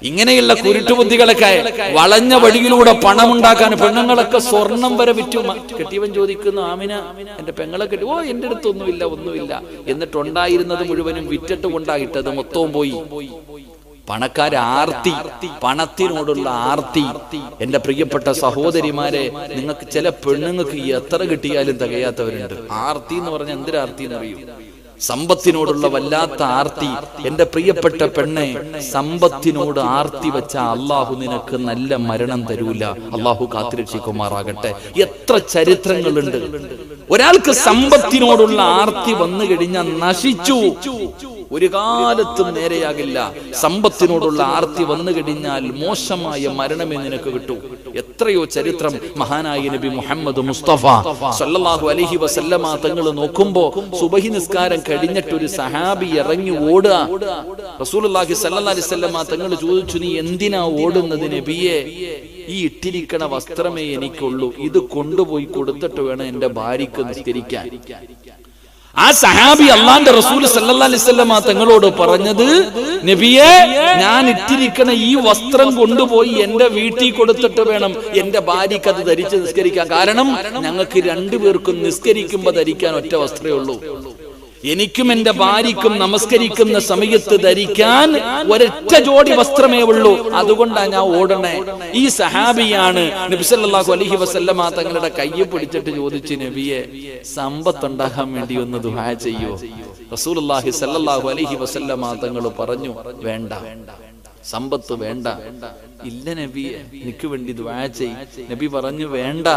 ഇങ്ങനെയുള്ള കുരുട്ടുബുദ്ധികളൊക്കെ വളഞ്ഞ വഴിയിലൂടെ പണമുണ്ടാക്കാൻ പെണ്ണുങ്ങളൊക്കെ സ്വർണം വരെ വിറ്റു. കെട്ടിയവൻ ചോദിക്കുന്നു, ആമിന എന്റെ പെങ്ങളെ കെട്ടി. ഓ, എന്റെ അടുത്ത് ഒന്നുമില്ല. എന്നിട്ടുണ്ടായിരുന്നത് മുഴുവനും വിറ്റിട്ട് കൊണ്ടായിട്ടത് മൊത്തവും പോയി. പണക്കാരെ ആർത്തി, പണത്തിനോടുള്ള ആർത്തി. എന്റെ പ്രിയപ്പെട്ട സഹോദരിമാരെ, നിങ്ങൾക്ക് ചില പെണ്ണുങ്ങൾക്ക് എത്ര കിട്ടിയാലും തികയാത്തവരുണ്ട്. ആർത്തി എന്ന് പറഞ്ഞാൽ എന്തൊരാർത്തി എന്നറിയൂ? സമ്പത്തിനോടുള്ള വല്ലാത്ത ആർത്തി. എന്റെ പ്രിയപ്പെട്ട പെണ്ണെ, സമ്പത്തിനോട് ആർത്തി വെച്ച അള്ളാഹു നിനക്ക് നല്ല മരണം തരൂല. അള്ളാഹു കാത്തിരക്ഷിക്കുമാറാകട്ടെ. എത്ര ചരിത്രങ്ങളുണ്ട്. ഒരാൾക്ക് സമ്പത്തിനോടുള്ള ആർത്തി വന്നു കഴിഞ്ഞാൽ നശിച്ചു, ഒരു കാലത്തും നേരെയാകില്ല. സമ്പത്തിനോടുള്ള ആർത്തി വന്നു കഴിഞ്ഞാൽ മോശമായ മരണമേ നിനക്ക് കിട്ടൂ. എത്രയോ ചരിത്രം. മഹാനായ നബി മുഹമ്മദ് മുസ്തഫ സല്ലല്ലാഹു അലൈഹി വസല്ലമ തങ്ങൾ നോക്കുമ്പോ സുബഹി നിസ്കാരം കഴിഞ്ഞിട്ട് ഒരു സഹാബി ഇറങ്ങി ഓടുക. റസൂലുള്ളാഹി സല്ലല്ലാഹു അലൈഹി വസല്ലമ തങ്ങൾ ചോദിച്ചു, നീ എന്തിനാ ഓടുന്നത് നബിയെ? ഈ ഇട്ടിരിക്കണ വസ്ത്രമേ എനിക്കുള്ളൂ, ഇത് കൊണ്ടുപോയി കൊടുത്തിട്ട് വേണം എന്റെ ഭാര്യക്ക് നിസ്കരിക്കാൻ. ആ സഹാബി അള്ളാന്റെ റസൂൽ സല്ലല്ലാഹു അലൈഹി വസല്ലമ തങ്ങളോട് പറഞ്ഞത്, നബിയെ, ഞാൻ ഇട്ടിരിക്കണ ഈ വസ്ത്രം കൊണ്ടുപോയി എന്റെ വീട്ടിൽ കൊടുത്തിട്ട് വേണം എന്റെ ഭാര്യക്ക് അത് ധരിച്ച് നിസ്കരിക്കാൻ. കാരണം ഞങ്ങൾക്ക് രണ്ടുപേർക്കും നിസ്കരിക്കുമ്പോ ധരിക്കാൻ ഒറ്റ വസ്ത്രമേ ഉള്ളൂ. എനിക്കും എന്റെ ഭാര്യക്കും നമസ്കരിക്കുന്ന സമയത്ത് ധരിക്കാൻ ഒരൊറ്റ ജോഡി വസ്ത്രമേ ഉള്ളൂ. അതുകൊണ്ടാണ് ഞാൻ ഓടണേ. ഈ സഹാബിയാണ് നബി സല്ലല്ലാഹു അലൈഹി വസല്ലമ തങ്ങളുടെ കയ്യെ പിടിച്ചിട്ട് ചോദിച്ചു, നബിയെ, സമ്പത്തുണ്ടാകാൻ വേണ്ടി ഒന്ന് ദുആ ചെയ്യോ? റസൂലുള്ളാഹി സല്ലല്ലാഹു അലൈഹി വസല്ലമ തങ്ങൾ പറഞ്ഞു, വേണ്ട, സമ്പത്ത് വേണ്ട. ഇല്ല നബിയെ, എനിക്ക് വേണ്ടി ദുആ ചെയ്. നബി പറഞ്ഞു, വേണ്ട.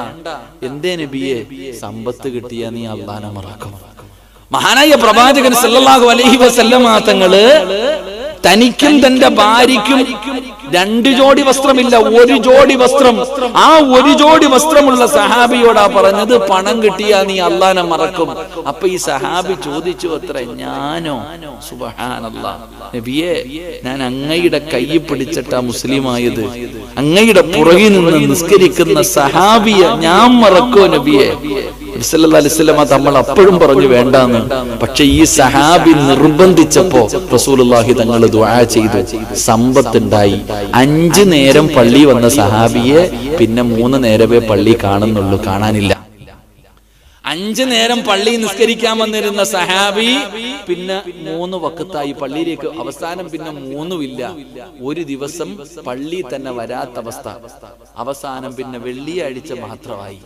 എന്തേ നബിയെ? സമ്പത്ത് കിട്ടിയാ നീ അല്ലാഹനെ മറക്കും. മഹാനായ പ്രവാചകൻ സല്ലല്ലാഹു അലൈഹി വസല്ലമ തങ്ങള് തനിക്കും തന്റെ ഭാര്യയ്ക്കും 2 ജോഡി വസ്ത്രമില്ല, 1 ജോഡി വസ്ത്രം. ആ 1 ജോഡി വസ്ത്രമുള്ള സഹാബിയോടാ പറഞ്ഞത്, പണം കിട്ടിയാ നീ അല്ലാഹനെ മറക്കും. അപ്പൊ ഈ സഹാബി ചോദിച്ചു, അത്ര ഞാനോ? സുബ്ഹാനല്ലാഹ്, നബിയെ, ഞാൻ അങ്ങയുടെ കൈ പിടിച്ചിട്ടാ മുസ്ലിമായത്. അങ്ങയുടെ പുറകിൽ നിന്ന് നിസ്കരിക്കുന്ന സഹാബിയെ ഞാൻ മറക്കോ നബിയെ? സല്ലല്ലാഹു അലൈഹി വസല്ലമ തങ്ങൾ അപ്പോഴും പറഞ്ഞു വേണ്ടാന്ന്. പക്ഷെ ഈ സഹാബി നിർബന്ധിച്ചപ്പോ റസൂലുള്ളാഹി തങ്ങൾ ദുആ ചെയ്തു, സമ്പത്തുണ്ടായി. 5 നേരം പള്ളി വന്ന സഹാബിയെ പിന്നെ 3 നേരമേ പള്ളി കാണുന്നുള്ളൂ, കാണാനില്ല. 5 നേരം പള്ളി നിസ്കരിക്കാൻ വന്നിരുന്ന സഹാബി പിന്നെ 3 വഖത്തായി പള്ളിയിലേക്ക്. അവസാനം പിന്നെ 3 ഇല്ല. ഒരു ദിവസം പള്ളി തന്നെ വരാത്ത അവസ്ഥ. അവസാനം പിന്നെ വെള്ളിയാഴ്ച മാത്രമായി.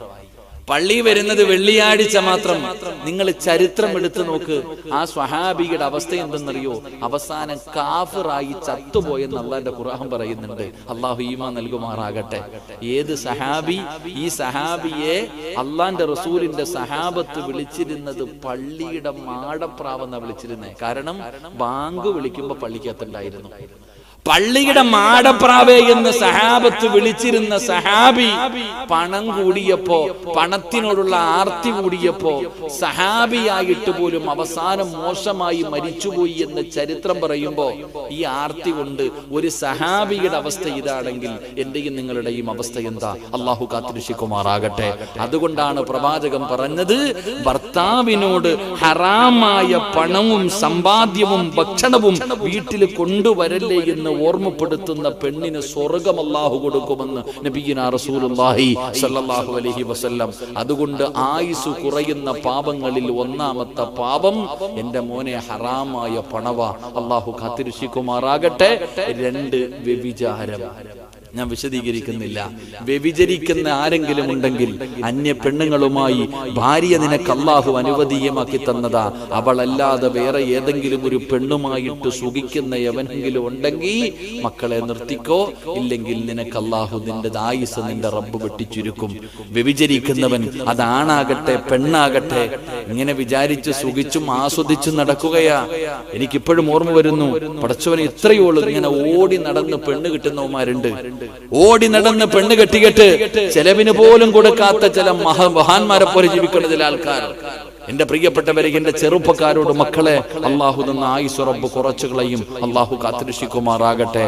പള്ളി വരുന്നത് വെള്ളിയാഴ്ച മാത്രം. നിങ്ങൾ ചരിത്രം എടുത്തു നോക്ക്. ആ സ്വഹാബിയുടെ അവസ്ഥ എന്തെന്നറിയോ? അവസാനം കാഫിറായി ചത്തുപോയെന്ന് അള്ളാന്റെ ഖുർആൻ പറയുന്നുണ്ട്. അള്ളാഹു ഈമാൻ നൽകുമാറാകട്ടെ. ഏത് സഹാബി? ഈ സഹാബിയെ അള്ളാന്റെ റസൂലിന്റെ സഹാബത്ത് വിളിച്ചിരുന്നത് പള്ളിയുടെ മാടപ്രാവെന്നാ വിളിച്ചിരുന്നത്. കാരണം ബാങ്ക് വിളിക്കുമ്പോ പള്ളിക്കകത്തുണ്ടായിരുന്നു. പള്ളിയുടെ മാടപ്രാവേ എന്ന് സഹാബത്ത് വിളിച്ചിരുന്ന സഹാബി പണം കൂടിയപ്പോ, പണത്തിനോടുള്ള ആർത്തി കൂടിയപ്പോ സഹാബിയായിട്ട് പോലും അവസാനം മോശമായി മരിച്ചുപോയി എന്ന് ചരിത്രം പറയുമ്പോ ഈ ആർത്തി കൊണ്ട് ഒരു സഹാബിയുടെ അവസ്ഥ ഇതാണെങ്കിൽ എന്റെയും നിങ്ങളുടെയും അവസ്ഥ എന്താ? അള്ളാഹു കാത്തിരക്ഷിക്കുമാറാകട്ടെ. അതുകൊണ്ടാണ് പ്രവാചകൻ പറഞ്ഞത്, ഭർത്താവിനോട് ഹറാമായ പണവും സമ്പാദ്യവും ഭക്ഷണവും വീട്ടിൽ കൊണ്ടുവരല്ലേ എന്ന് ഓർമ്മപ്പെടുത്തുന്ന പെണ്ണിന് സ്വർഗ്ഗം അല്ലാഹു കൊടുക്കുമെന്ന് നബിയുനാ റസൂലുള്ളാഹി സ്വല്ലല്ലാഹു അലൈഹി വസല്ലം. അതുകൊണ്ട് ആയുസ് കുറയുന്ന പാപങ്ങളിൽ ഒന്നാമത്തെ പാപം എന്റെ മോനെ ഹറാമായ പണവ. അല്ലാഹു കാത്തിരക്ഷിക്കുമാറാകട്ടെ. 2 വ്യഭിചാരം. ഞാൻ വിശദീകരിക്കുന്നില്ല. വ്യഭിചരിക്കുന്ന ആരെങ്കിലും ഉണ്ടെങ്കിൽ അന്യ പെണ്ണുങ്ങളുമായി ഭാര്യ നിനക്ക് അല്ലാഹു അനുവദീയമാക്കി തന്നതാ, അവളല്ലാതെ വേറെ ഏതെങ്കിലും ഒരു പെണ്ണുമായിട്ട് സുഖിക്കുന്ന എവനെങ്കിലും ഉണ്ടെങ്കിൽ മക്കളെ നിർത്തിക്കോ. ഇല്ലെങ്കിൽ നിനക്ക് അല്ലാഹു നിന്റെ ആയുസ് നിന്റെ റബ്ബ് വെട്ടിച്ചുരുക്കും. വ്യഭിചരിക്കുന്നവൻ അതാണാകട്ടെ പെണ്ണാകട്ടെ ഇങ്ങനെ വിചാരിച്ച് സുഖിച്ചും ആസ്വദിച്ചും നടക്കുകയാ. എനിക്കിപ്പോഴും ഓർമ്മ വരുന്നു, പടച്ചവനെ ഇത്രയോളം ഇങ്ങനെ ഓടി നടന്ന് പെണ്ണ് കിട്ടുന്നവന്മാരുണ്ട്. ഓടി നടന്ന് പെണ്ണ് കെട്ടികെട്ട് ചെലവിന് പോലും കൊടുക്കാത്ത ചില മഹാന്മാരെ പോലെ ജീവിക്കുന്ന ചില ആൾക്കാർ. എന്റെ പ്രിയപ്പെട്ടവരെ, എന്റെ ചെറുപ്പക്കാരോട്, മക്കളെ, അള്ളാഹു തന്ന ആയുസ് റബ്ബ് കുറച്ചു കളയും. അള്ളാഹു കാത്തിരക്ഷിക്കുമാറാകട്ടെ.